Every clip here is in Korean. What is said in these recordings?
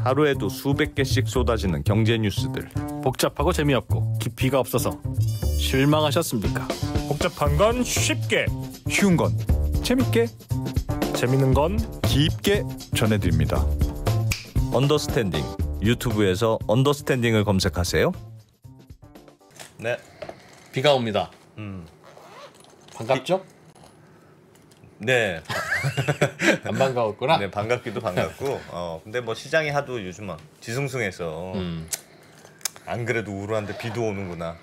하루에도 수백 개씩 쏟아지는 경제 뉴스들. 복잡하고 재미없고 깊이가 없어서 실망하셨습니까? 복잡한 건 쉽게, 쉬운 건 재밌게, 재밌는 건 깊게 전해드립니다. 언더스탠딩. 유튜브에서 언더스탠딩을 검색하세요. 네. 비가 옵니다. 반갑죠? 네. 안 반가웠구나. 네, 반갑기도 반갑고. 근데 뭐 시장이 하도 요즘은 뒤숭숭해서 안 그래도 우울한데 비도 오는구나.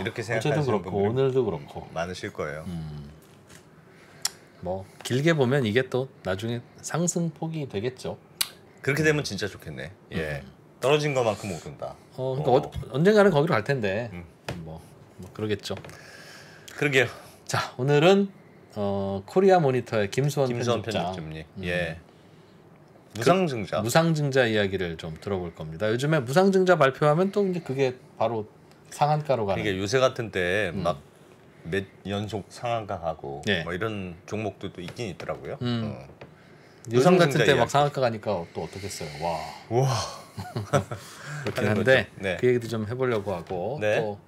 이렇게 생각하시는 어제도 그렇고 분들이 오늘도 그렇고 많으실 거예요. 뭐 길게 보면 이게 또 나중에 상승폭이 되겠죠. 그렇게 되면 진짜 좋겠네. 예. 떨어진 것만큼 오른다. 그러니까 언젠가는 거기로 갈 텐데 뭐 그러겠죠. 그러게요. 자, 오늘은 코리아 모니터의 김수원 편집장. 편집장님. 예. 무상증자. 무상증자 이야기를 좀 들어볼 겁니다. 요즘에 무상증자 발표하면 또 이제 그게 바로 상한가로 가는. 이게 요새 같은 때 막 몇 연속 상한가 가고 네. 뭐 이런 종목들도 있긴 있더라고요. 요즘 같은 때 막 이야기. 상한가 가니까 또 어떻겠어요. 와. 우와. 그렇긴 한데 네. 그 얘기도 좀 해보려고 하고 네. 또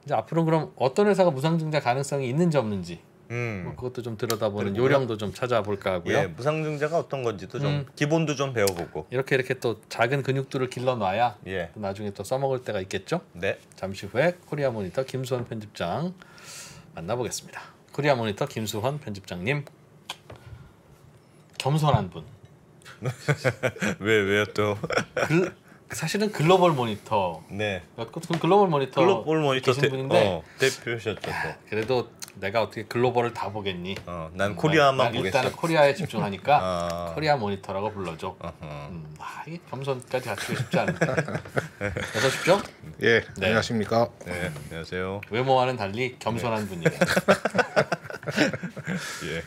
이제 앞으로 그럼 어떤 회사가 무상증자 가능성이 있는지 없는지 뭐 그것도 좀 들여다보는 그리고요. 요령도 좀 찾아볼까 하고요. 예, 무상증자가 어떤 건지도 좀 기본도 좀 배워보고. 이렇게 또 작은 근육들을 길러놔야 예. 또 나중에 또 써먹을 때가 있겠죠. 네. 잠시 후에 코리아 모니터 김수원 편집장 만나보겠습니다. 코리아 모니터 김수원 편집장님, 겸손한 분. 왜요 또? 사실은 글로벌 모니터. 네. 글로벌 모니터 글로벌 모니터 계신 분인데 대표셨죠 또. 그래도 내가 어떻게 글로벌을 다 보겠니? 난 코리아만 난 보겠어. 일단은 코리아에 집중하니까 코리아 모니터라고 불러줘. 이게 겸손까지 갖추기 쉽지 않은데. 어서 오십시오. 예, 네. 안녕하십니까. 네, 안녕하세요. 외모와는 달리 겸손한 분이에요. 예.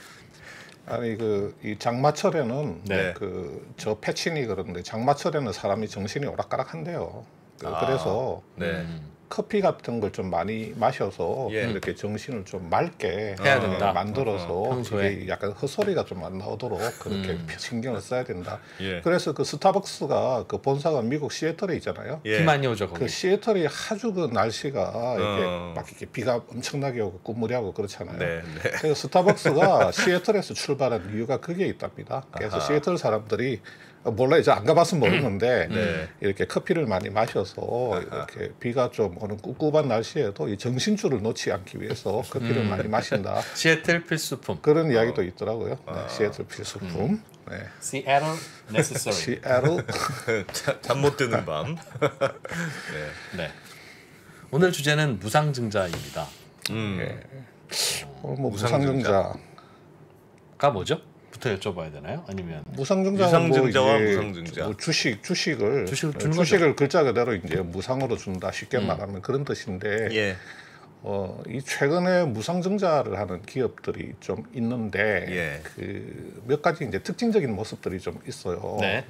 아니 이 장마철에는 네. 저 패친이 그러는데 장마철에는 사람이 정신이 오락가락한데요. 그래서 네. 커피 같은 걸 좀 많이 마셔서 예. 이렇게 정신을 좀 맑게 해야 된다. 만들어서 평소에. 이게 약간 헛소리가 좀 안 나오도록 그렇게 신경을 써야 된다. 예. 그래서 그 스타벅스가 그 본사가 미국 시애틀에 있잖아요. 예. 비 많이 오죠 거기. 그 시애틀이 아주 그 날씨가 이렇게 막 이렇게 비가 엄청나게 오고 꾸물이 하고 그렇잖아요. 네. 네. 그래서 스타벅스가 시애틀에서 출발한 이유가 그게 있답니다. 그래서 시애틀 사람들이 몰라 이제 안 가봤으면 모르는데 네. 이렇게 커피를 많이 마셔서 이렇게 비가 좀 오는 꿉꿉한 날씨에도 이 정신줄을 놓지 않기 위해서 커피를 많이 마신다. 시애틀 필수품. 그런 이야기도 있더라고요. 네, 시애틀 필수품. 네. Seattle necessary. 시애틀 잠 못 드는 밤. 네. 오늘 주제는 무상증자입니다. 뭐 무상증자가 뭐죠? 부터 여쭤봐야 되나요? 아니면 무상증자는 유상증자와 뭐 이제 무상증자. 뭐 주식을 주는 주식을 글자 그대로 이제 무상으로 준다 쉽게 말하면 그런 뜻인데 예. 이 최근에 무상증자를 하는 기업들이 좀 있는데 예. 그 몇 가지 이제 특징적인 모습들이 좀 있어요. 네.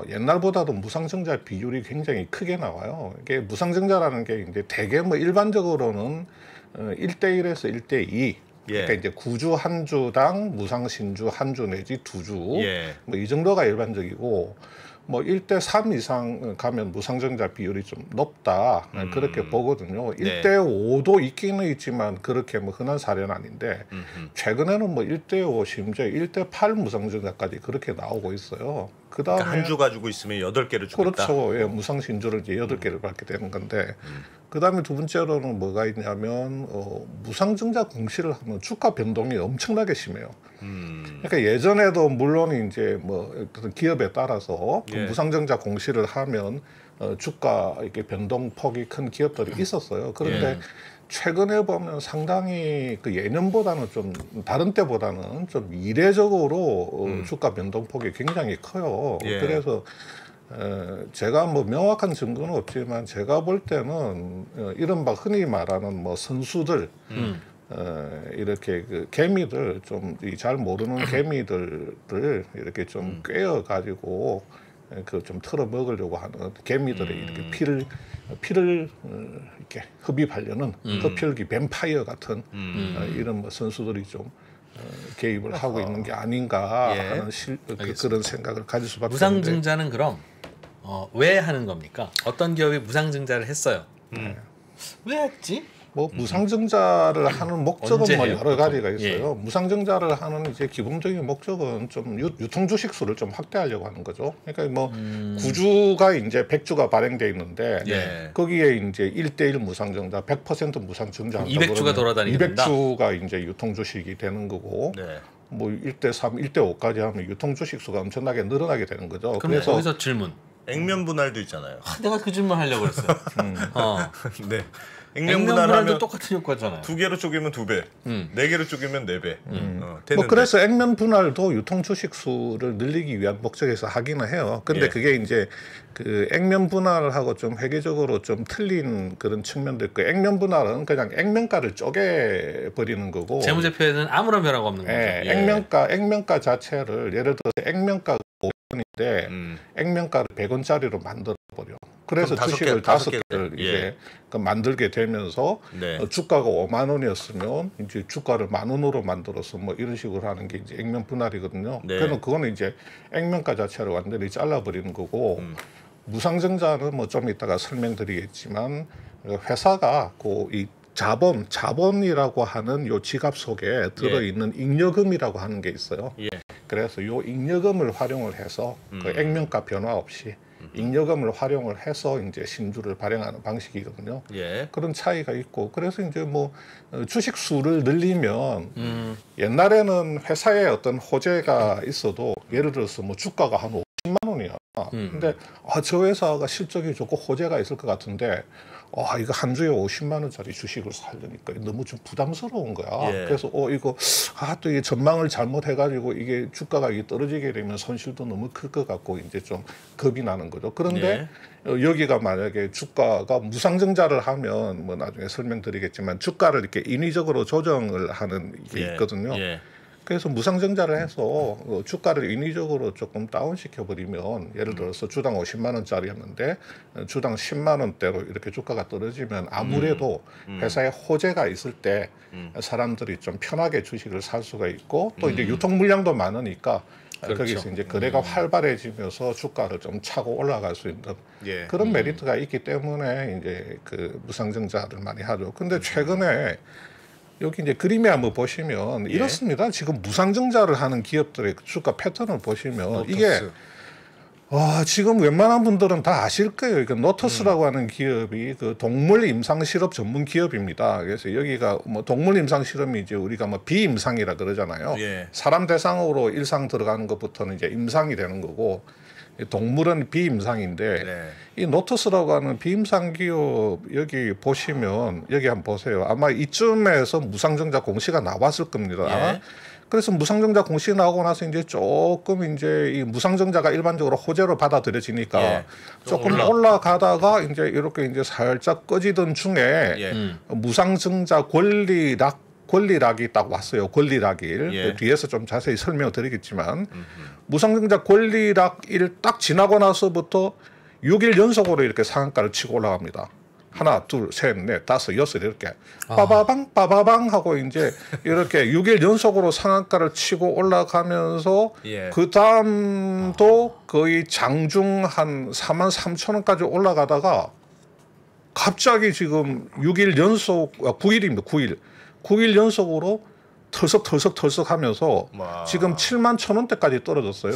옛날보다도 무상증자 비율이 굉장히 크게 나와요. 이게 무상증자라는 게 이제 대개 뭐 일반적으로는 1대1에서 1대2 예. 그러니까 이제 구주 한 주당 무상신주 한 주 내지 두 주 예. 뭐 이 정도가 일반적이고 뭐 1대3 이상 가면 무상증자 비율이 좀 높다 그렇게 보거든요. 네. 1대5도 있기는 있지만 그렇게 뭐 흔한 사례는 아닌데 최근에는 뭐 1대5 심지어 1대8 무상증자까지 그렇게 나오고 있어요. 그다음에 그러니까 한 주 가지고 있으면 8개를 주겠다. 그렇죠. 예, 무상신주를 이제 8개를 받게 되는 건데 그다음에 두 번째로는 뭐가 있냐면 무상증자 공시를 하면 주가 변동이 엄청나게 심해요. 그러니까 예전에도 물론 이제 뭐 어떤 기업에 따라서 그 예. 무상증자 공시를 하면 주가 이렇게 변동폭이 큰 기업들이 있었어요. 그런데 예. 최근에 보면 상당히 그 예년보다는 좀 다른 때보다는 좀 이례적으로 주가 변동폭이 굉장히 커요. 예. 그래서 제가 뭐 명확한 증거는 없지만 제가 볼 때는 이른바 흔히 말하는 뭐 선수들 이렇게 그 개미들 좀 잘 모르는 개미들을 이렇게 좀 꿰어 가지고 그 좀 털어 먹으려고 하는 개미들의 이렇게 피를 이렇게 흡입하려는 흡혈귀 뱀파이어 같은 이런 뭐 선수들이 좀 개입을 하고 있는 게 아닌가 예. 하는 그런 생각을 가질 수밖에 없는데 무상증자는 그럼 왜 하는 겁니까? 어떤 기업이 무상증자를 했어요. 왜 했지? 뭐 무상증자를 하는 목적은 언제 뭐 해요, 여러 가지가 보통? 있어요. 무상증자를 하는 이제 기본적인 목적은 좀 유통 주식 수를 좀 확대하려고 하는 거죠. 그러니까 뭐 구주가 이제 100주가 발행돼 있는데 예. 거기에 이제 1대1 무상증자, 100% 무상증자 200주가 돌아다니게 된다? 200주가 이제 유통 주식이 되는 거고 네. 뭐 1대3, 1대5까지 하면 유통 주식 수가 엄청나게 늘어나게 되는 거죠. 그럼 그래서 거기서 질문. 액면 분할도 있잖아요. 내가 그 질문 하려고 그랬어요. 네. 액면 액면 분할도 분할하면 똑같은 효과잖아요. 2개로 쪼개면 2배, 4개로 쪼개면 4배. 뭐 되는데. 그래서 액면 분할도 유통 주식 수를 늘리기 위한 목적에서 하기는 해요. 근데 예. 그게 이제 그 액면 분할하고 좀 회계적으로 좀 틀린 그런 측면도 있고, 액면 분할은 그냥 액면가를 쪼개 버리는 거고, 재무제표에는 아무런 변화가 없는 거죠. 예, 예. 액면가 자체를 예를 들어서 액면가가 5원인데 액면가를 100원짜리로 만들어 버려. 그래서 그럼 주식을 다섯 5개를 예. 이제 그 만들게 되면서 네. 주가가 5만 원이었으면 이제 주가를 10,000원으로 만들어서 뭐 이런 식으로 하는 게 이제 액면 분할이거든요. 네. 그러면 그거는 이제 액면가 자체를 완전히 잘라버리는 거고, 무상증자는 뭐 좀 이따가 설명드리겠지만 회사가 그 이 자본이라고 하는 요 지갑 속에 들어있는 잉여금이라고 하는 게 있어요. 예. 그래서 요 잉여금을 활용을 해서 그 액면가 변화 없이 잉여금을 활용을 해서 이제 신주를 발행하는 방식이거든요. 예. 그런 차이가 있고, 그래서 이제 뭐 주식 수를 늘리면 옛날에는 회사에 어떤 호재가 있어도 예를 들어서 뭐 주가가 한 50만 원이야. 근데 저 회사가 실적이 좋고 호재가 있을 것 같은데 이거 한 주에 50만 원짜리 주식을 살려니까 너무 좀 부담스러운 거야. 예. 그래서 이거 또 이게 전망을 잘못해가지고 이게 주가가 이게 떨어지게 되면 손실도 너무 클 것 같고 이제 좀 겁이 나는 거죠. 그런데 여기가 만약에 주가가 무상증자를 하면 뭐 나중에 설명드리겠지만 주가를 이렇게 인위적으로 조정을 하는 게 예. 있거든요. 예. 그래서 무상증자를 해서 주가를 인위적으로 조금 다운시켜 버리면, 예를 들어서 주당 50만 원짜리였는데 주당 10만 원대로 이렇게 주가가 떨어지면 아무래도 회사에 호재가 있을 때 사람들이 좀 편하게 주식을 살 수가 있고, 또 이제 유통 물량도 많으니까 그렇죠. 거기서 이제 거래가 활발해지면서 주가를 좀 차고 올라갈 수 있는 예. 그런 메리트가 있기 때문에 이제 그 무상증자를 많이 하죠. 근데 최근에 여기 이제 그림에 한번 보시면 이렇습니다. 지금 무상증자를 하는 기업들의 주가 패턴을 보시면 이게 지금 웬만한 분들은 다 아실 거예요. 그러니까 노터스라고 하는 기업이 그 동물 임상 실험 전문 기업입니다. 그래서 여기가 뭐 동물 임상 실험이 이제 우리가 뭐 비임상이라 그러잖아요. 예. 사람 대상으로 일상 들어가는 것부터는 이제 임상이 되는 거고, 동물은 비임상인데 네. 이 노터스라고 하는 비임상 기업 여기 보시면 여기 한번 보세요. 아마 이쯤에서 무상증자 공시가 나왔을 겁니다. 예. 그래서 무상증자 공시 나오고 나서 이제 조금 이제 이 무상증자가 일반적으로 호재로 받아들여지니까 예. 조금 올라가다가 이제 이렇게 이제 살짝 꺼지던 중에 무상증자 권리락이 딱 왔어요. 권리락일. 예. 뒤에서 좀 자세히 설명을 드리겠지만 무상증자 권리락일 딱 지나고 나서부터 6일 연속으로 이렇게 상한가를 치고 올라갑니다. 하나, 둘, 셋, 넷, 다섯, 여섯 이렇게 빠바방 하고 이제 이렇게 6일 연속으로 상한가를 치고 올라가면서 그 다음도 거의 장중 한 43,000원까지 올라가다가 갑자기 지금 6일 연속 9일입니다. 9일 연속으로 털썩 하면서 지금 71,000원대까지 떨어졌어요.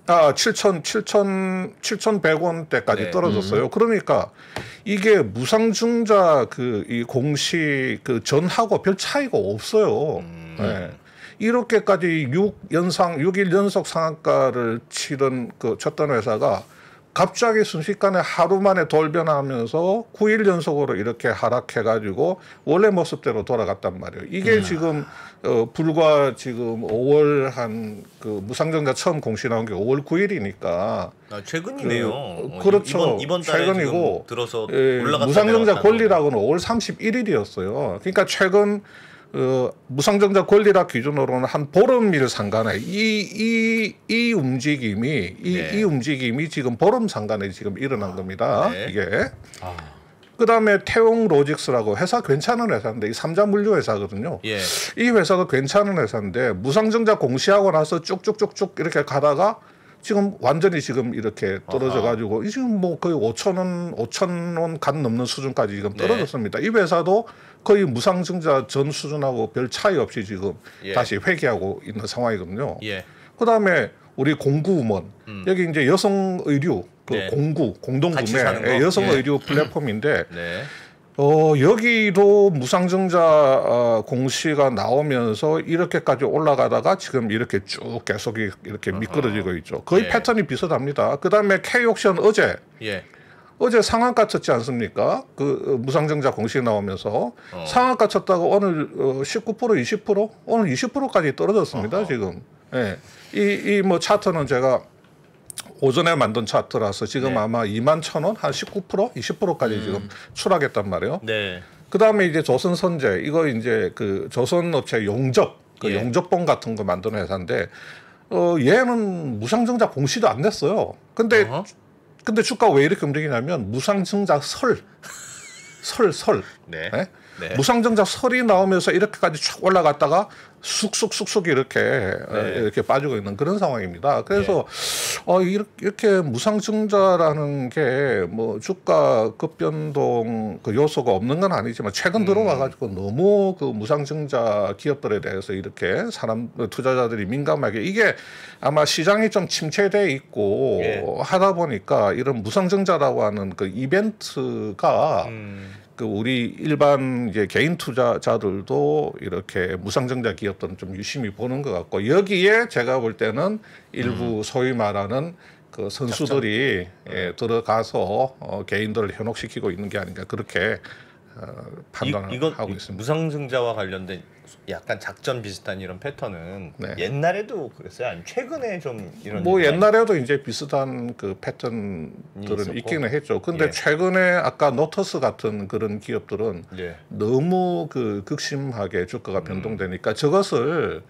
7,100원대까지 네. 떨어졌어요. 그러니까 이게 무상증자 이 공시 전하고 별 차이가 없어요. 네. 이렇게까지 6일 연속 상한가를 쳤던 회사가 갑자기 순식간에 하루 만에 돌변하면서 9일 연속으로 이렇게 하락해가지고 원래 모습대로 돌아갔단 말이에요. 이게 지금 불과 지금 5월 그 무상증자 처음 공시 나온 게 5월 9일이니까 최근이네요. 그렇죠. 이번 달에 최근이고 들어서 올라갔다 무상증자 권리락은 5월 31일이었어요. 그러니까 최근 무상증자 권리락 기준으로는 한 보름일 상간에 이 움직임이 이 움직임이 지금 보름 상간에 지금 일어난 겁니다. 이게. 그다음에 태웅 로직스라고 회사 괜찮은 회사인데 이 삼자 물류 회사거든요. 이 회사가 괜찮은 회사인데 무상증자 공시하고 나서 쭉쭉쭉쭉 이렇게 가다가 지금 완전히 지금 이렇게 떨어져 가지고 지금 뭐 거의 5,000원 간 넘는 수준까지 지금 떨어졌습니다. 이 회사도 거의 무상증자 전 수준하고 별 차이 없이 지금 다시 회귀하고 있는 상황이거든요. 그다음에 우리 공구음원 여기 이제 여성 의류 그 공구 공동구매 여성 의류 플랫폼인데 여기도 무상증자 공시가 나오면서 이렇게까지 올라가다가 지금 이렇게 쭉 계속 이렇게 미끄러지고 있죠. 거의 패턴이 비슷합니다. 그다음에 K옥션 어제 상한가 쳤지 않습니까? 그 무상증자 공시 나오면서 상한가 쳤다가 오늘 19% 20% 오늘 20%까지 떨어졌습니다. 지금. 이 뭐 차트는 제가 오전에 만든 차트라서 지금 아마 21,000원 한 19% 20%까지 지금 추락했단 말이에요. 그다음에 이제 조선선제 이거 이제 그 조선업체 용접 그 용접봉 같은 거 만드는 회사인데 얘는 무상증자 공시도 안 냈어요. 근데 주가가 왜 이렇게 움직이냐면 무상증자 설 무상증자 설이 나오면서 이렇게까지 쭉 올라갔다가 쑥쑥 이렇게 빠지고 있는 그런 상황입니다. 그래서 이렇게 무상증자라는 게 뭐 주가 급변동 그 요소가 없는 건 아니지만 최근 들어와가지고 너무 그 무상증자 기업들에 대해서 이렇게 투자자들이 민감하게 이게 아마 시장이 좀 침체돼 있고 하다 보니까 이런 무상증자라고 하는 그 이벤트가 그 우리 일반 이제 개인 투자자들도 이렇게 무상증자 기업들은 좀 유심히 보는 것 같고 여기에 제가 볼 때는 일부 소위 말하는 그 선수들이 들어가서 개인들을 현혹시키고 있는 게 아닌가 그렇게 판단을 하고 있습니다. 무상증자와 관련된 약간 작전 비슷한 이런 패턴은 옛날에도 그랬어요? 아니면 최근에 좀 이런 뭐 옛날에도 이제 비슷한 그 패턴들은 있기는 했죠. 근데 최근에 아까 노터스 같은 그런 기업들은 너무 그 극심하게 주가가 변동되니까 저것을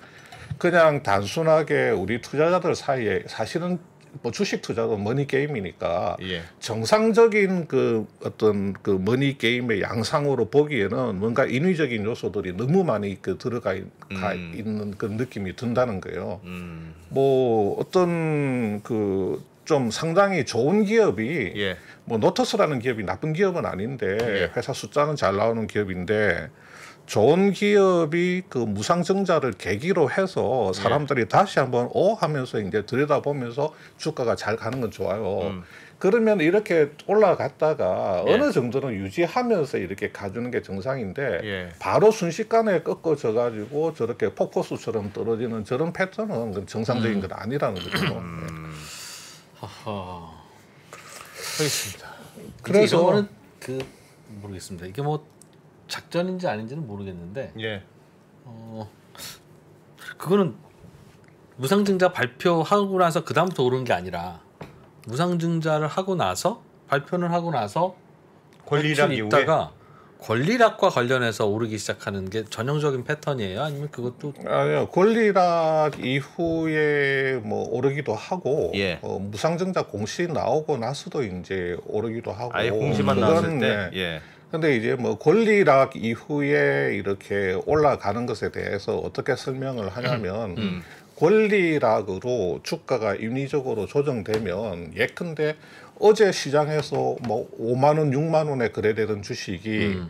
그냥 단순하게 우리 투자자들 사이에 사실은 뭐 주식 투자도 머니 게임이니까 정상적인 그 어떤 그 머니 게임의 양상으로 보기에는 뭔가 인위적인 요소들이 너무 많이 그 들어가 있는 그런 느낌이 든다는 거예요. 뭐 어떤 그 좀 상당히 좋은 기업이 뭐 노터스라는 기업이 나쁜 기업은 아닌데 회사 숫자는 잘 나오는 기업인데 좋은 기업이 그 무상증자를 계기로 해서 사람들이 다시 한번 하면서 이제 들여다보면서 주가가 잘 가는 건 좋아요. 그러면 이렇게 올라갔다가 어느 정도는 유지하면서 이렇게 가주는 게 정상인데 바로 순식간에 꺾어져 가지고 저렇게 폭포수처럼 떨어지는 저런 패턴은 정상적인 건 아니라는 거죠. 알겠습니다. 그래서 이런 거는 모르겠습니다. 이게 뭐 작전인지 아닌지는 모르겠는데 그거는 무상증자 발표하고 나서 그 다음부터 오르는 게 아니라 무상증자를 하고 나서 발표를 하고 나서 권리락 있다가 권리락과 관련해서 오르기 시작하는 게 전형적인 패턴이에요? 아니면 그것도 아니요. 권리락 이후에 뭐 오르기도 하고 무상증자 공시 나오고 나서도 이제 오르기도 하고 아예 공시만 나왔을 때 근데 이제 뭐 권리락 이후에 이렇게 올라가는 것에 대해서 어떻게 설명을 하냐면 권리락으로 주가가 인위적으로 조정되면 예컨대 어제 시장에서 뭐 5만 원, 6만 원에 거래되던 주식이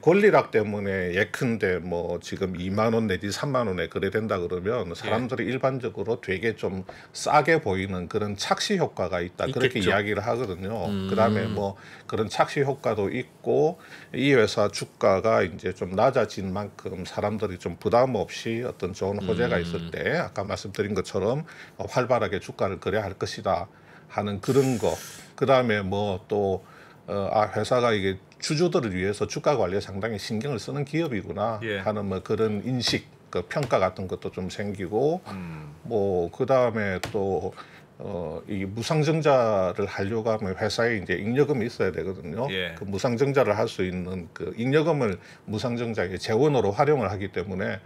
권리락 때문에 예컨대 뭐 지금 2만 원 내지 3만 원에 거래된다 그러면 사람들이 일반적으로 되게 좀 싸게 보이는 그런 착시 효과가 있다. 있겠죠. 그렇게 이야기를 하거든요. 그다음에 뭐 그런 착시 효과도 있고 이 회사 주가가 이제 좀 낮아진 만큼 사람들이 좀 부담 없이 어떤 좋은 호재가 있을 때 아까 말씀드린 것처럼 활발하게 주가를 거래할 것이다 하는 그런 거. 그다음에 뭐 또 회사가 이게 주주들을 위해서 주가 관리에 상당히 신경을 쓰는 기업이구나 하는 뭐 그런 인식, 그 평가 같은 것도 좀 생기고 뭐 그다음에 또 이 무상증자를 하려고 하면 회사에 이제 잉여금이 있어야 되거든요. 그 무상증자를 할 수 있는 그 잉여금을 무상증자의 재원으로 활용을 하기 때문에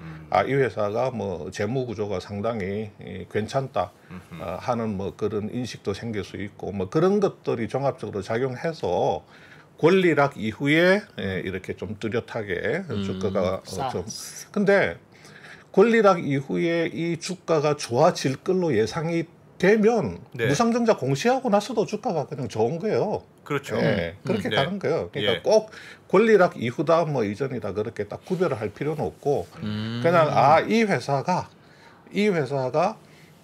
이 회사가 뭐 재무 구조가 상당히 괜찮다 하는 뭐 그런 인식도 생길 수 있고 뭐 그런 것들이 종합적으로 작용해서 권리락 이후에 이렇게 좀 뚜렷하게 주가가 좀 근데 권리락 이후에 이 주가가 좋아질 걸로 예상이 되면 네. 무상증자 공시하고 나서도 주가가 그냥 좋은 거예요. 그렇죠. 예, 그렇게 네. 가는 거예요. 그러니까 예. 꼭 권리락 이후다 뭐 이전이다 그렇게 딱 구별을 할 필요는 없고 그냥 이 회사가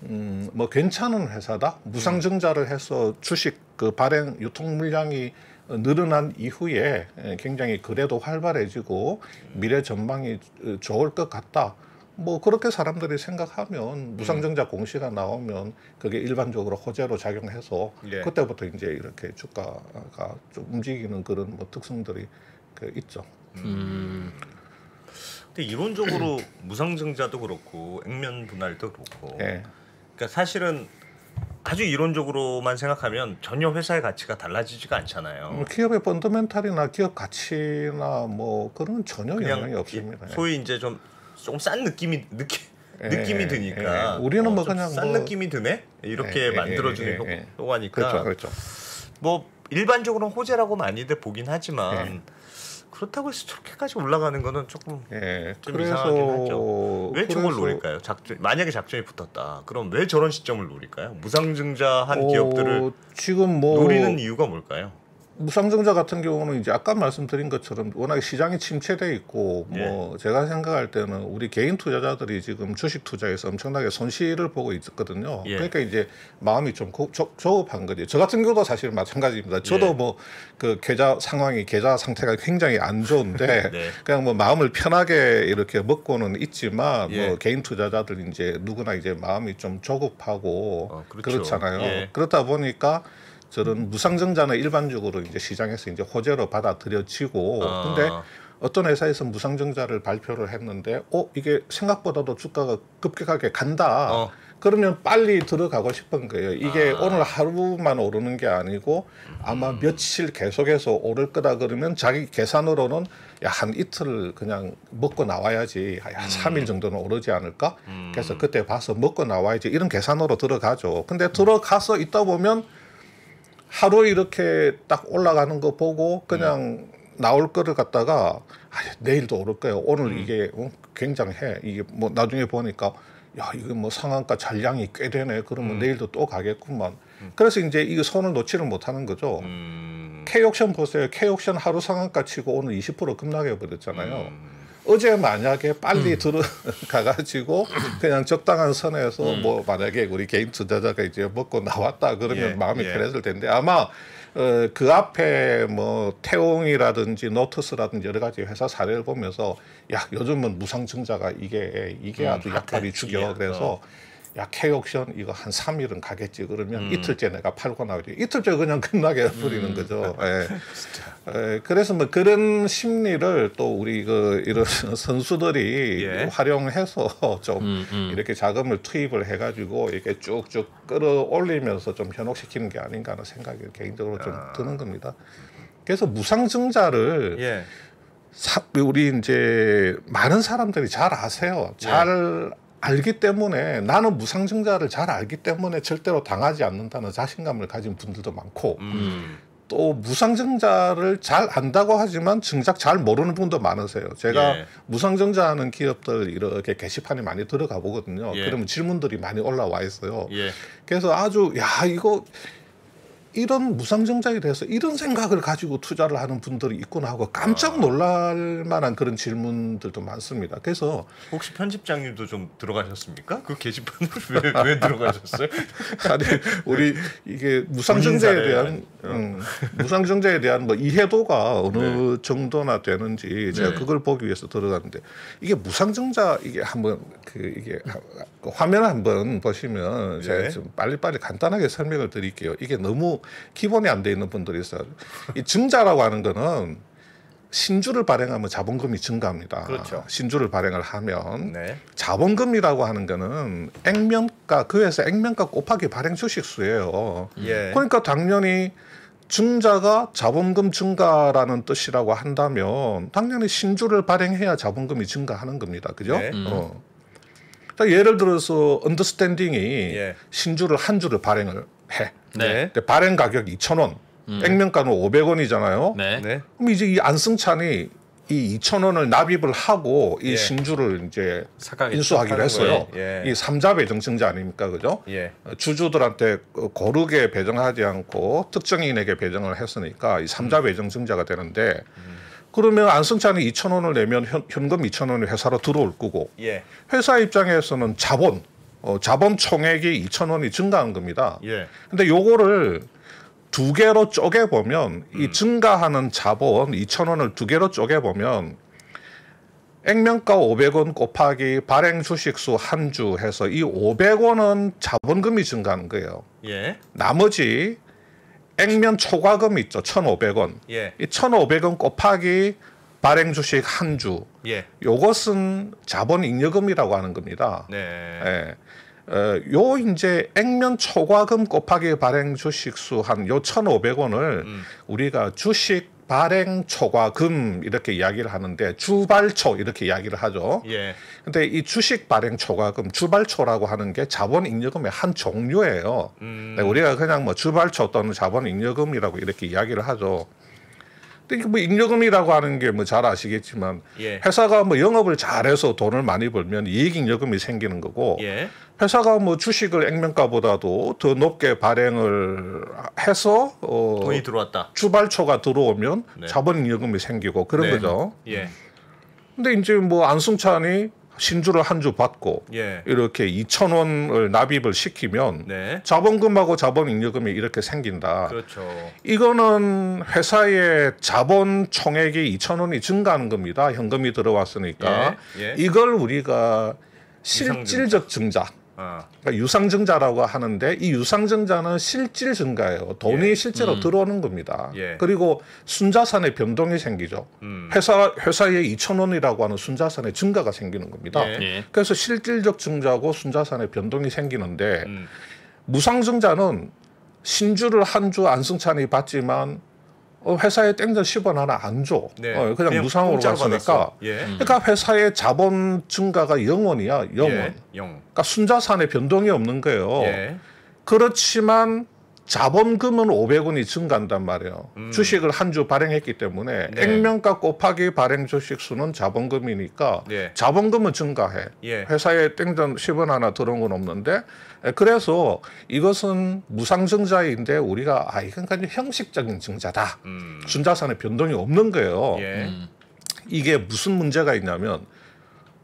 뭐 괜찮은 회사다. 무상증자를 해서 주식 그 발행 유통 물량이 늘어난 이후에 굉장히 거래도 활발해지고 미래 전망이 좋을 것 같다. 뭐 그렇게 사람들이 생각하면 무상증자 공시가 나오면 그게 일반적으로 호재로 작용해서 예. 그때부터 이제 이렇게 주가가 좀 움직이는 그런 뭐 특성들이 있죠. 근데 이론적으로 무상증자도 그렇고 액면 분할도 그렇고 예. 그러니까 사실은 아주 이론적으로만 생각하면 전혀 회사의 가치가 달라지지가 않잖아요. 기업의 펀더멘탈이나 기업 가치나 뭐 그런 전혀 영향이 없습니다. 소위 이제 좀 싼 느낌이 드니까 우리는 뭐 좀 그냥 싼 뭐 느낌이 드네 이렇게 만들어주는 효과니까 그렇죠. 뭐 일반적으로는 호재라고 많이들 보긴 하지만 그렇다고 해서 저렇게까지 올라가는 거는 조금 좀 이상하긴 하죠. 왜 저걸 노릴까요? 만약에 작전이 붙었다. 그럼 왜 저런 시점을 노릴까요? 무상증자한 기업들을 지금 뭐 노리는 이유가 뭘까요? 무상증자 같은 경우는 이제 아까 말씀드린 것처럼 워낙에 시장이 침체돼 있고 뭐 제가 생각할 때는 우리 개인 투자자들이 지금 주식 투자에서 엄청나게 손실을 보고 있거든요. 그러니까 이제 마음이 좀 조급한 거죠. 저 같은 경우도 사실 마찬가지입니다. 저도 뭐 그 계좌 상태가 굉장히 안 좋은데 그냥 뭐 마음을 편하게 이렇게 먹고는 있지만 뭐 개인 투자자들 이제 누구나 이제 마음이 좀 조급하고 그렇잖아요. 그렇다 보니까 저런 무상증자는 일반적으로 이제 시장에서 이제 호재로 받아들여지고 근데 어떤 회사에서 무상증자를 발표를 했는데 이게 생각보다도 주가가 급격하게 간다. 그러면 빨리 들어가고 싶은 거예요. 이게 오늘 하루만 오르는 게 아니고 아마 며칠 계속해서 오를 거다 그러면 자기 계산으로는 한 이틀 그냥 먹고 나와야지 한 3일 정도는 오르지 않을까? 그래서 그때 봐서 먹고 나와야지 이런 계산으로 들어가죠. 근데 들어가서 있다 보면 하루 이렇게 딱 올라가는 거 보고 그냥 나올 거를 갖다가 내일도 오를 거예요. 오늘 이게 굉장해. 이게 뭐 나중에 보니까 야 이거 뭐 상한가 잔량이 꽤 되네. 그러면 내일도 또 가겠구만. 그래서 이제 이거 손을 놓지를 못하는 거죠. K옥션 보세요. K옥션 하루 상한가 치고 오늘 20% 급락해 버렸잖아요. 어제 만약에 빨리 들어가가지고 그냥 적당한 선에서 뭐 만약에 우리 개인 투자자가 이제 먹고 나왔다 그러면 마음이 편했을 텐데 아마 그 앞에 뭐 태웅이라든지 노트스라든지 여러 가지 회사 사례를 보면서 야 요즘은 무상증자가 이게 아주 약발이 죽여 그래서 야 K옥션 이거 한 3일은 가겠지 그러면 이틀째 내가 팔고 나오지 이틀째 그냥 끝나게 버리는 거죠. 그래서 뭐 그런 심리를 또 우리 이런 선수들이 활용해서 좀 이렇게 자금을 투입을 해가지고 이렇게 쭉쭉 끌어올리면서 좀 현혹시키는 게 아닌가 하는 생각이 개인적으로 좀 드는 겁니다. 그래서 무상증자를 우리 이제 많은 사람들이 잘 아세요. 잘 알기 때문에 나는 무상증자를 잘 알기 때문에 절대로 당하지 않는다는 자신감을 가진 분들도 많고 또 무상증자를 잘 안다고 하지만 정작 잘 모르는 분도 많으세요. 제가 무상증자하는 기업들 이렇게 게시판에 많이 들어가 보거든요. 그러면 질문들이 많이 올라와 있어요. 그래서 아주 이거 이런 무상증자에 대해서 이런 생각을 가지고 투자를 하는 분들이 있구나 하고 깜짝 놀랄 만한 그런 질문들도 많습니다. 그래서 혹시 편집장님도 좀 들어가셨습니까? 그 게시판으로 왜 들어가셨어요? 아니 우리 이게 무상증자에 대한 뭐 이해도가 어느 정도나 되는지 제가 그걸 보기 위해서 들어갔는데 이게 무상증자 이게 한번 이게 화면 한번 보시면 제가 좀 빨리빨리 간단하게 설명을 드릴게요. 이게 너무 기본이 안 돼 있는 분들이 있어요. 이 증자라고 하는 거는 신주를 발행하면 자본금이 증가합니다. 그렇죠. 신주를 발행을 하면 자본금이라고 하는 거는 액면가 그 회사 액면가 곱하기 발행 주식 수예요. 그러니까 당연히 증자가 자본금 증가라는 뜻이라고 한다면 당연히 신주를 발행해야 자본금이 증가하는 겁니다. 그죠? 예를 들어서 언더스탠딩이 신주를 한 주를 발행을 해. 근데 발행 가격이 2,000원, 액면가는 500원이잖아요. 그럼 이제 이 안승찬이 이 2,000원을 납입을 하고 이 예. 신주를 이제 사가겠죠. 인수하기로 했어요. 예. 이 3자 배정증자 아닙니까, 그죠? 예. 주주들한테 고르게 배정하지 않고 특정인에게 배정을 했으니까 이 3자 배정증자가 되는데 그러면 안승찬이 2,000원을 내면 현금 2,000원이 회사로 들어올 거고 예. 회사 입장에서는 자본 총액이 2,000원이 증가한 겁니다. 예. 근데 요거를 두 개로 쪼개 보면 이 증가하는 자본 2,000원을 두 개로 쪼개 보면 액면가 500원 곱하기 발행 주식수 한 주 해서 이 500원은 자본금이 증가하는 거예요. 예. 나머지 액면 초과금 있죠. 1,500원. 예. 이 1,500원 곱하기 발행 주식 한 주. 예. 요것은 자본 잉여금이라고 하는 겁니다. 네. 예. 요 이제 액면 초과금 곱하기 발행 주식수 한 요 1,500원을 우리가 주식 발행 초과금 이렇게 이야기를 하는데 주발초 이렇게 이야기를 하죠. 예. 근데 이 주식 발행 초과금 주발초라고 하는 게 자본 잉여금의 한 종류예요. 네, 우리가 그냥 뭐 주발초 또는 자본 잉여금이라고 이렇게 이야기를 하죠. 근데 뭐 잉여금이라고 하는 게 뭐 잘 아시겠지만 예. 회사가 뭐 영업을 잘해서 돈을 많이 벌면 이익 잉여금이 생기는 거고 예. 회사가 뭐 주식을 액면가보다도 더 높게 발행을 해서 돈이 들어왔다. 주발초가 들어오면 네. 자본 잉여금이 생기고 그런 네. 거죠. 예. 근데 이제 뭐 안승찬이 신주를 한 주 받고 예. 이렇게 2,000원을 납입을 시키면 네. 자본금하고 자본 잉여금이 이렇게 생긴다. 그렇죠. 이거는 회사의 자본 총액이 2,000원이 증가하는 겁니다. 현금이 들어왔으니까. 예. 예. 이걸 우리가 실질적 증자. 그러니까 유상증자라고 하는데 이 유상증자는 실질 증가예요. 돈이 예. 실제로 들어오는 겁니다. 예. 그리고 순자산의 변동이 생기죠. 회사에 2,000원이라고 하는 순자산의 증가가 생기는 겁니다. 예. 예. 그래서 실질적 증자고 순자산의 변동이 생기는데 음. 무상증자는 신주를 한 주 안승찬이 받지만 회사에 땡전 10원 하나 안 줘. 네. 그냥 무상으로 공짜로 갔으니까. 받았어. 예. 그러니까 회사의 자본 증가가 0원이야. 0원. 예. 영. 그러니까 순자산에 변동이 없는 거예요. 예. 그렇지만 자본금은 500원이 증가한단 말이에요. 주식을 한 주 발행했기 때문에 네. 액면가 곱하기 발행 주식 수는 자본금이니까 네. 자본금은 증가해. 예. 회사에 땡전 10원 하나 들어온 건 없는데 그래서 이것은 무상증자인데 우리가 이건 그냥 형식적인 증자다. 순자산에 변동이 없는 거예요. 예. 이게 무슨 문제가 있냐면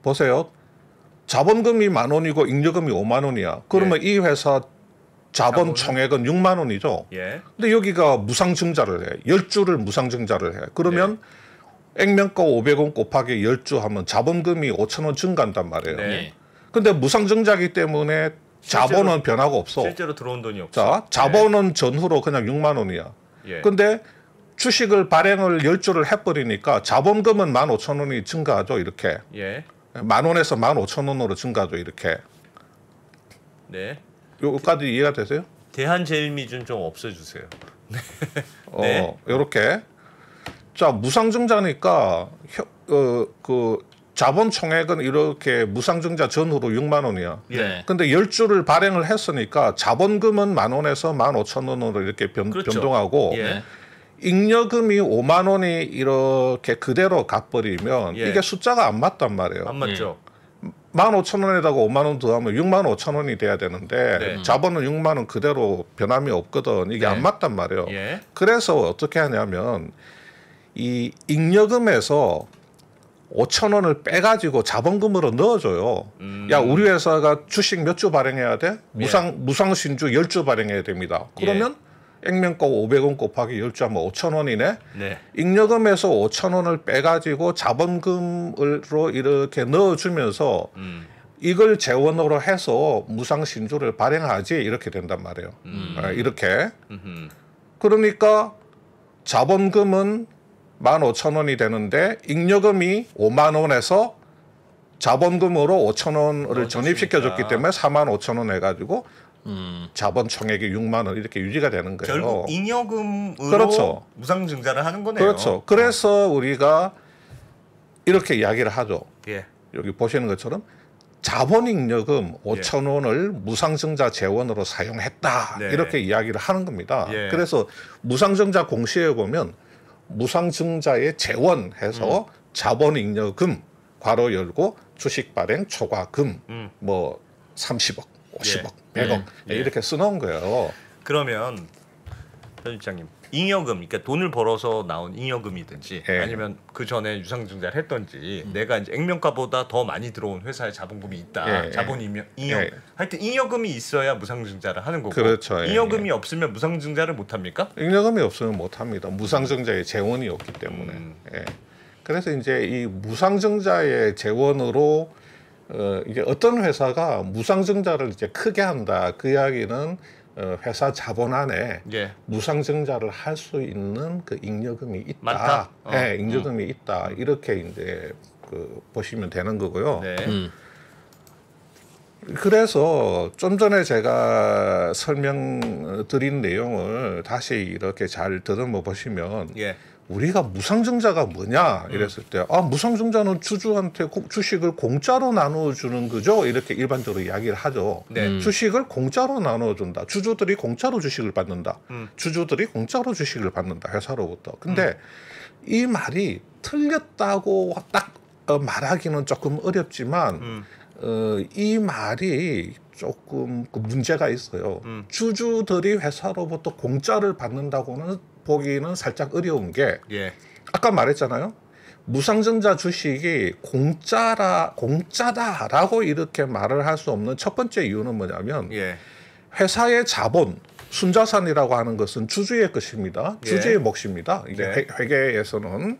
보세요. 자본금이 10,000원이고 잉여금이 50,000원이야. 그러면 이 회사 자본 총액은 60,000원이죠. 예. 근데 여기가 무상증자를 해. 10주를 무상증자를 해. 그러면 액면가 500원 곱하기 10주 하면 자본금이 5,000원 증가한단 말이에요. 네. 근데 무상증자기 때문에 자본은 변화가 없어. 실제로 들어온 돈이 없어. 자, 자본은 전후로 그냥 60,000원이야. 예. 근데 주식을 발행을 10주를 해버리니까 자본금은 15,000원이 증가하죠. 이렇게. 예. 10,000원에서 15,000원으로 증가하죠. 이렇게. 네. 요까지 이해가 되세요? 대한제일미준 좀 없애주세요. 네. 이렇게. 자, 무상증자니까 그 자본 총액은 이렇게 무상증자 전후로 60,000원이야. 예. 근데 10주를 발행을 했으니까 자본금은 10,000원에서 15,000원으로 이렇게 그렇죠. 변동하고 예. 잉여금이 50,000원이 이렇게 그대로 갚버리면 예. 이게 숫자가 안 맞단 말이에요. 안 맞죠. 15,000원에다가 50,000원 더하면 65,000원이 돼야 되는데 네. 자본은 60,000원 그대로 변함이 없거든. 이게 네. 안 맞단 말이에요. 예. 그래서 어떻게 하냐면 이 잉여금에서 5,000원을 빼가지고 자본금으로 넣어줘요. 야, 우리 회사가 주식 몇 주 발행해야 돼? 무상 신주 10주 발행해야 됩니다. 그러면 액면가 500원 곱하기 10주 하면 5,000원이네. 네. 잉여금에서 5,000원을 빼가지고 자본금으로 이렇게 넣어주면서 이걸 재원으로 해서 무상 신주를 발행하지 이렇게 된단 말이에요. 이렇게. 그러니까 자본금은 15,000원이 되는데 잉여금이 50,000원에서 자본금으로 5,000원을 전입시켜줬기 때문에 45,000원 해가지고 자본 총액이 60,000원 이렇게 유지가 되는 거예요. 결국 잉여금으로 그렇죠. 무상증자를 하는 거네요. 그렇죠. 그래서 우리가 이렇게 이야기를 하죠. 예. 여기 보시는 것처럼 자본잉여금 5,000원을 무상증자 재원으로 사용했다. 네. 이렇게 이야기를 하는 겁니다. 예. 그래서 무상증자 공시에 보면 무상증자의 재원해서 자본잉여금 괄호 열고 주식 발행 초과금 뭐 30억, 50억, 100억 이렇게 써놓은 거예요. 그러면 편집장님 잉여금, 그러니까 돈을 벌어서 나온 잉여금이든지 아니면 그 전에 유상증자를 했던지 내가 이제 액면가보다 더 많이 들어온 회사에 자본금이 있다. 자본 잉여 하여튼 잉여금이 있어야 무상증자를 하는 거고. 그렇죠. 잉여금이 없으면 무상증자를 못 합니까? 잉여금이 없으면 못 합니다. 무상증자의 재원이 없기 때문에. 그래서 이제 이 무상증자의 재원으로 이게 어떤 회사가 무상증자를 이제 크게 한다. 그 이야기는 회사 자본 안에 무상증자를 할 수 있는 그 잉여금이 있다. 많다. 네, 잉여금이 있다. 이렇게 이제 그 보시면 되는 거고요. 네. 그래서 좀 전에 제가 설명드린 내용을 다시 이렇게 잘 들어보 보시면 우리가 무상증자가 뭐냐 이랬을 때 무상증자는 주주한테 주식을 공짜로 나눠주는 거죠. 이렇게 일반적으로 이야기를 하죠. 주식을 공짜로 나눠준다. 주주들이 공짜로 주식을 받는다. 주주들이 공짜로 주식을 받는다. 회사로부터. 근데 이 말이 틀렸다고 딱 말하기는 조금 어렵지만 이 말이 조금 문제가 있어요. 주주들이 회사로부터 공짜를 받는다고는 보기는 살짝 어려운 게 아까 말했잖아요. 무상증자 주식이 공짜다라고 이렇게 말을 할 수 없는 첫 번째 이유는 뭐냐면 회사의 자본, 순자산이라고 하는 것은 주주의 것입니다. 주주의 몫입니다. 이게 회계에서는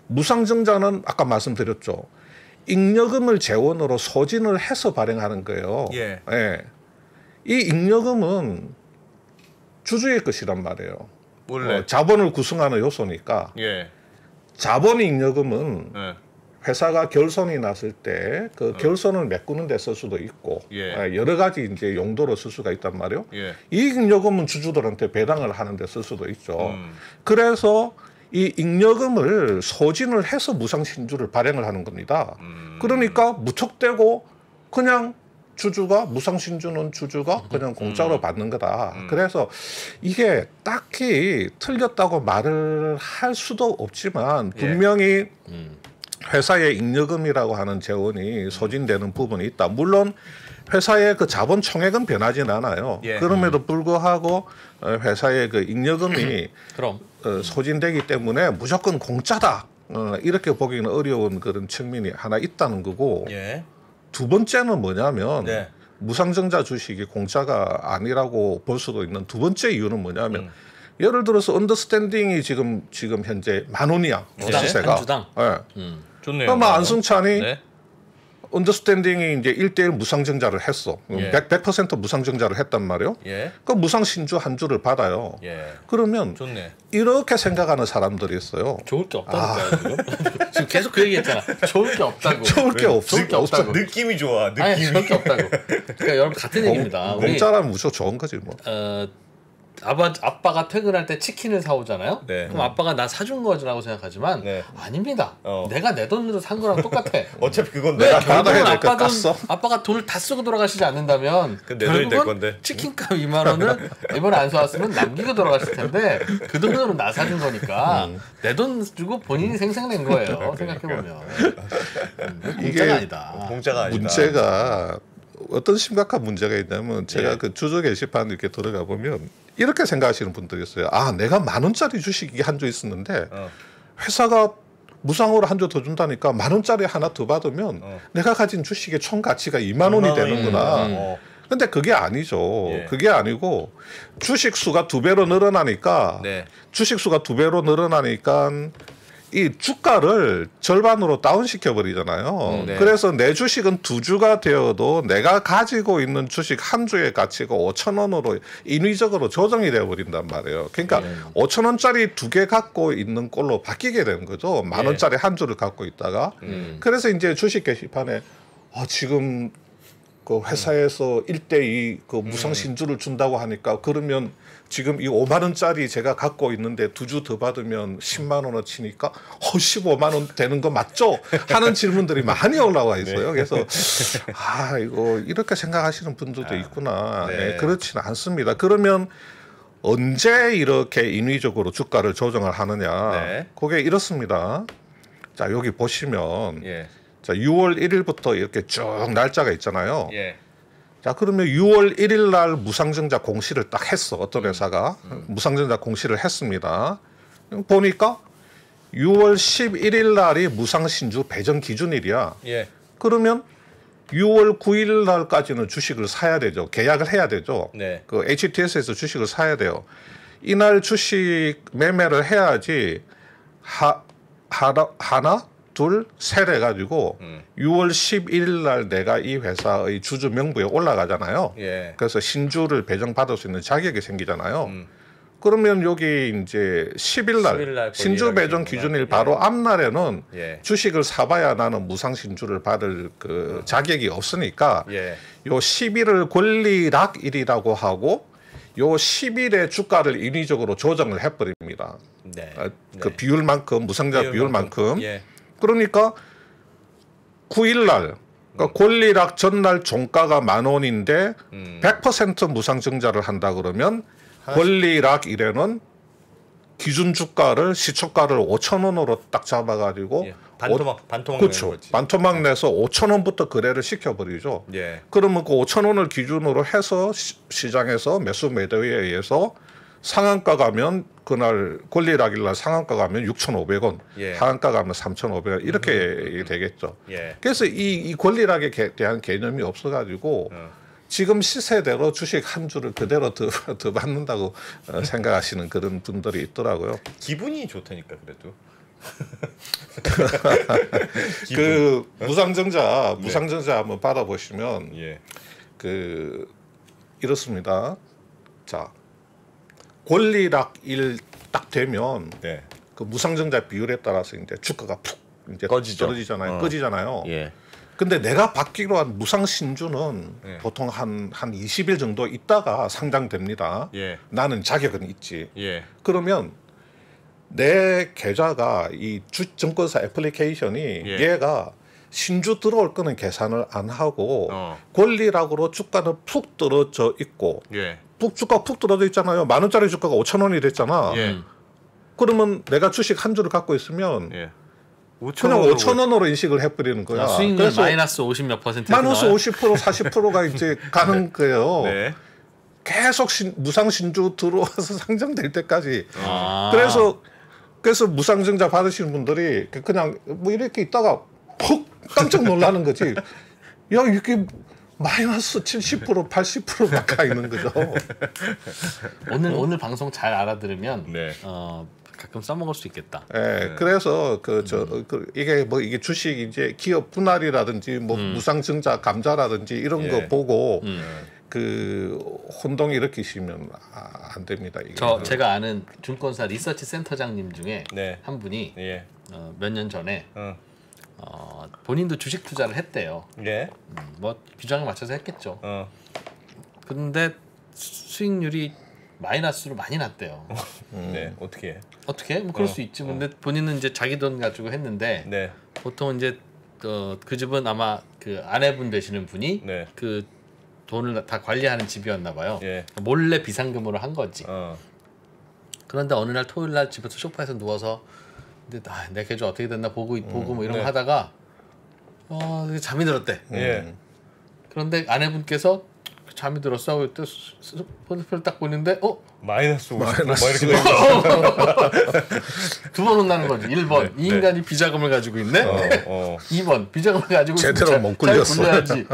무상증자는 아까 말씀드렸죠. 잉여금을 재원으로 소진을 해서 발행하는 거예요. 이 잉여금은 주주의 것이란 말이에요. 자본을 구성하는 요소니까. 자본 잉여금은 회사가 결손이 났을 때 그 결손을 메꾸는 데 쓸 수도 있고 여러 가지 이제 용도로 쓸 수가 있단 말이에요. 이 잉여금은 주주들한테 배당을 하는 데 쓸 수도 있죠. 그래서 이 잉여금을 소진을 해서 무상신주를 발행을 하는 겁니다. 그러니까 무턱대고 그냥 주주가 무상신주는 주주가 그냥 공짜로 받는 거다. 그래서 이게 딱히 틀렸다고 말을 할 수도 없지만 분명히 회사의 잉여금이라고 하는 재원이 소진되는 부분이 있다. 물론 회사의 그 자본 총액은 변하진 않아요. 그럼에도 불구하고 회사의 그 잉여금이 소진되기 때문에 무조건 공짜다. 이렇게 보기는 어려운 그런 측면이 하나 있다는 거고. 두 번째는 뭐냐면 무상증자 주식이 공짜가 아니라고 볼 수도 있는 두 번째 이유는 뭐냐면 예를 들어서 언더스탠딩이 지금 현재 10,000원이야. 시세가. 한 주당. 좋네요. 그럼 안승찬이 언더스탠딩이 이제 1:1 무상증자를 했어. 100% 무상증자를 했단 말이에요. 그 무상신주 한 주를 받아요. 그러면 이렇게 생각하는 사람들이 있어요. 좋을 게 없다니까요. 지금 계속 그 얘기했잖아. 좋을 게 없다고. 좋을 게 없다고. 느낌이 좋아. 느낌이. 아니, 좋을 게 없다고. 그러니까 여러분 같은 얘기입니다. 공짜라면 무조건 좋은 거지 뭐. 아빠가 퇴근할 때 치킨을 사오잖아요. 그럼 아빠가 나 사준 거라고 생각하지만 아닙니다. 내가 내 돈으로 산 거랑 똑같아. 어차피 그건 내가 결국은 아빠가 돈을 다 쓰고 돌아가시지 않는다면 내 돈이 될 건데 치킨값 2만 원을 이번에 안 사왔으면 남기고 돌아가실 텐데 그 돈으로 나 사준 거니까 내 돈 주고 본인이 생생낸 거예요. 생각해보면 공짜가 아니다. 공짜가 아니다. 문제가 어떤 심각한 문제가 있냐면 제가 그 주주 게시판 이렇게 들어가 보면 이렇게 생각하시는 분들이 있어요. 내가 10,000원짜리 주식이 한 주 있었는데 회사가 무상으로 한 주 더 준다니까 10,000원짜리 하나 더 받으면 내가 가진 주식의 총 가치가 20,000원이 되는구나. 근데 그게 아니죠. 그게 아니고 주식 수가 2배로 늘어나니까 주식 수가 2배로 늘어나니까 이 주가를 절반으로 다운시켜 버리잖아요. 그래서 내 주식은 2주가 되어도 내가 가지고 있는 주식 한 주의 가치가 5,000원으로 인위적으로 조정이 되어 버린단 말이에요. 그러니까 5,000원짜리 2개 갖고 있는 꼴로 바뀌게 되는 거죠. 10,000원짜리 한 주를 갖고 있다가. 그래서 이제 주식 게시판에 지금 그 회사에서 1:2 그 무상신주를 준다고 하니까 그러면 지금 이 5만 원짜리 제가 갖고 있는데 2주 더 받으면 10만 원을 치니까 15만 원 되는 거 맞죠? 하는 질문들이 많이 올라와 있어요. 그래서 이거 이렇게 생각하시는 분들도 있구나. 그렇지는 않습니다. 그러면 언제 이렇게 인위적으로 주가를 조정을 하느냐? 그게 이렇습니다. 자 여기 보시면 예. 자 6월 1일부터 이렇게 쭉 날짜가 있잖아요. 예. 자 그러면 6월 1일 날 무상증자 공시를 딱 했어. 어떤 회사가 무상증자 공시를 했습니다. 보니까 6월 11일 날이 무상신주 배정 기준일이야. 예. 그러면 6월 9일 날까지는 주식을 사야 되죠. 계약을 해야 되죠. 네. 그 HTS에서 주식을 사야 돼요. 이날 주식 매매를 해야지 하나, 둘, 셋 해가지고 6월 11일 날 내가 이 회사의 주주 명부에 올라가잖아요. 예. 그래서 신주를 배정받을 수 있는 자격이 생기잖아요. 그러면 여기 이제 10일 날 신주 배정 기준일 바로 앞날에는 예. 주식을 사봐야 나는 무상 신주를 받을 그 자격이 없으니까 예. 요 10일을 권리락일이라고 하고 요 10일의 주가를 인위적으로 조정을 해버립니다. 네. 그 비율만큼 무상자 비율만큼. 예. 그러니까 9일 날 그러니까 권리락 전날 종가가 10,000원인데 100% 무상증자를 한다 그러면 권리락 일에는 기준 주가를 시초가를 5,000원으로 딱 잡아가지고 예. 반토막 그렇죠. 내는 거지. 반토막 내서 5,000원부터 거래를 시켜버리죠. 예. 그러면 그 5,000원을 기준으로 해서 시장에서 매수 매도에 의해서 상한가 가면 그날 권리락일 날 상한가 가면 6,500원, 예. 하한가 가면 3,500원 이렇게 되겠죠. 예. 그래서 이 권리락에 대한 개념이 없어가지고 지금 시세대로 주식 한 주를 그대로 더 받는다고 생각하시는 그런 분들이 있더라고요. 기분이 좋다니까 그래도. 그 무상증자 한번 받아보시면 예. 그 이렇습니다. 자 권리락일 딱 되면 네. 그 무상증자 비율에 따라서 이제 주가가 푹 이제 꺼지죠. 떨어지잖아요. 꺼지잖아요. 예. 근데 내가 받기로 한 무상신주는 예. 보통 한 20일 정도 있다가 상장됩니다. 예. 나는 자격은 있지. 예. 그러면 내 계좌가 이 증권사 애플리케이션이 예. 얘가 신주 들어올 거는 계산을 안 하고 권리락으로 주가는 푹 떨어져 있고 예. 주가 푹 떨어져 있잖아요. 10,000원짜리 주가가 5,000원이 됐잖아. 예. 그러면 내가 주식 한 주를 갖고 있으면 예. 그냥 5,000원으로 인식을 해버리는 거야. 수익률 그래서 마이너스 50몇 %. 마이너스 50%, 40%가 이제 가는 거예요. 네. 계속 무상 신주 들어와서 상장될 때까지. 아. 그래서 무상증자 받으시는 분들이 그냥 뭐 이렇게 있다가 푹 깜짝 놀라는 거지. 야 이게 마이너스 70%, 80% 가까이 있는 거죠. 오늘 방송 잘 알아들으면 네. 가끔 써먹을 수 있겠다. 네, 그래서 이게 주식 이제 기업 분할이라든지 뭐 무상증자 감자라든지 이런 예. 거 보고 그 혼동 일으키시면 안 됩니다. 이게. 제가 아는 증권사 리서치 센터장님 중에 네. 한 분이 예. 몇 년 전에 본인도 주식 투자를 했대요. 예. 뭐 규정에 맞춰서 했겠죠. 근데 수익률이 마이너스로 많이 났대요. 네. 어떻게 해? 어떻게? 뭐 그럴 수 있지. 근데 본인은 이제 자기 돈 가지고 했는데 네. 보통 이제 그 집은 아마 그 아내분 되시는 분이 네. 그 돈을 다 관리하는 집이었나 봐요. 예. 몰래 비상금으로 한 거지. 어. 그런데 어느 날 토요일 날 집에서 소파에서 누워서 근데 내 계좌 어떻게 됐나 보고 뭐 이런 네. 거 하다가 잠이 들었대. 예. 그런데 아내분께서 잠이 들었어 하고 그때 핸드폰을 딱 보는데 마이너스 50%. 뭐 마이너스 이렇게 두 번 혼나는 거지. 1번 이 인간이 비자금을 가지고 있네. 2번 비자금을 가지고 제대로 못 굴렸어. 잘 굴려야지.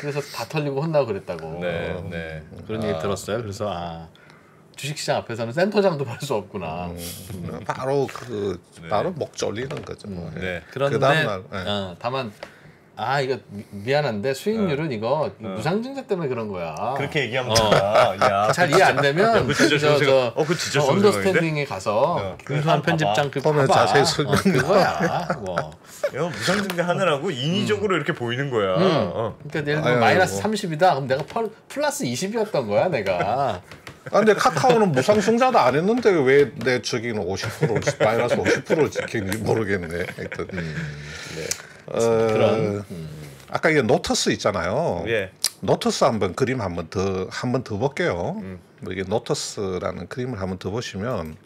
그래서 다 털리고 혼나고 그랬다고. 네. 네. 그런 얘기 들었어요. 그래서 주식시장 앞에서는 센터장도 볼 수 없구나. 바로 바로 목 졸리는 거죠. 네. 그런데 다음날, 네. 다만 이거 미안한데 수익률은 이거 무상증자 때문에 그런 거야. 그렇게 얘기하면 된다. 야, 잘 이해 안 되면 그 진짜 좋은 생각. 그 진짜 좋은 언더스탠딩에 가서 근소한 편집장 보면 봐봐. 자세히 설명. 그거야. 뭐. 야, 무상증자 하느라고 인위적으로 이렇게 보이는 거야. 그러니까 예를 들면 마이너스 30이다. 그럼 내가 플러스 20이었던 거야, 내가. 근데 카카오는 무상증자도 안 했는데 왜 내 저기는 50%를 마이너스 50%를 지키는지 모르겠네. 하여튼. 그런. 아까 이게 노터스 있잖아요. 예. 노터스 그림 한번 더 볼게요. 이게 노터스라는 그림을 한번 더 보시면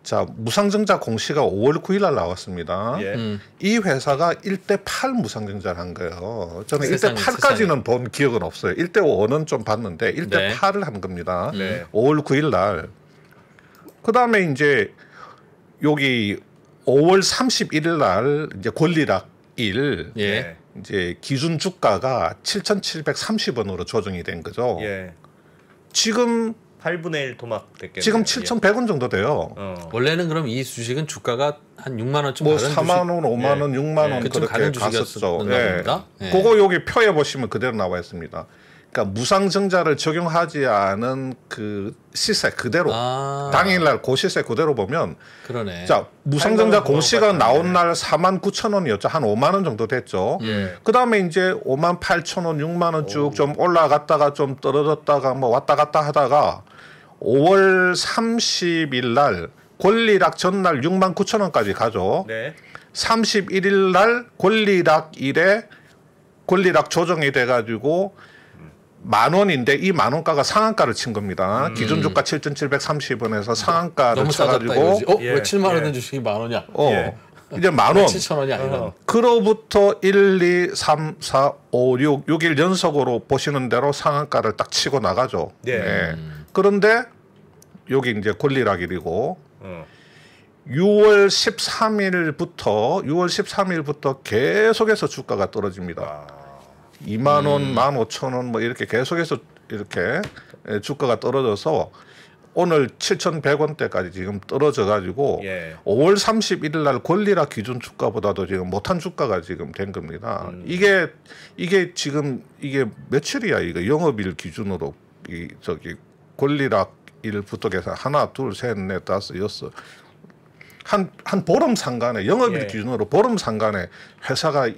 자, 무상증자 공시가 5월 9일 날 나왔습니다. 예. 이 회사가 1대8 무상증자를 한 거예요. 저는 세상에, 1대8까지는 본 기억은 없어요. 1대5는 좀 봤는데 1대8을 네. 한 겁니다. 네. 5월 9일 날. 그다음에 이제 여기 5월 31일 날 이제 권리락일 예. 이제 기준 주가가 7,730원으로 조정이 된 거죠. 예. 지금 8분의 1 도막됐겠네요. 지금 7,100원 정도 돼요. 원래는 그럼 이 주식은 주가가 한 6만 원쯤 뭐 가는 4만 원, 5만 원, 예. 6만 원 그쯤 그렇게 가는 갔었죠. 주식이었었나 예. 봅니다. 예. 그거 여기 표에 보시면 그대로 나와 있습니다. 그러니까 무상증자를 적용하지 않은 그 시세 그대로 아. 당일날 그 시세 그대로 보면 그러네. 자 무상증자 8만 원 공시가 같은데. 나온 날 49,000원이었죠. 한 5만 원 정도 됐죠. 예. 그다음에 이제 58,000원, 6만 원 쭉 좀 올라갔다가 좀 떨어졌다가 뭐 왔다 갔다 하다가 5월 30일 날 권리락 전날 69,000원까지 가죠. 네. 31일 날 권리락일에 권리락 조정이 돼가지고 10,000원인데 이 10,000원가가 상한가를 친 겁니다. 기준 주가 7,730원에서 상한가를 너무 싸졌다 쳐가지고 이거지. 예. 왜 7만 원의 예. 주식이 만 원이야? 예. 이제 10,000원. 7천 원이 아니라. 그로부터 1, 2, 3, 4, 5, 6, 6일 연속으로 보시는 대로 상한가를 딱 치고 나가죠. 예. 그런데 여기 이제 권리락일이고 어. 6월 13일부터 계속해서 주가가 떨어집니다. 2만 원, 15,000원 뭐 이렇게 계속해서 이렇게 주가가 떨어져서 오늘 7,100원대까지 지금 떨어져 가지고 예. 5월 31일 날 권리락 기준 주가보다도 지금 못한 주가가 지금 된 겁니다. 이게 지금 이게 며칠이야 이거 영업일 기준으로 이 저기 권리락 일부터 계산 하나, 둘, 셋, 넷, 다섯, 여섯 한 보름 상간에 영업일 예. 기준으로 보름 상간에 회사가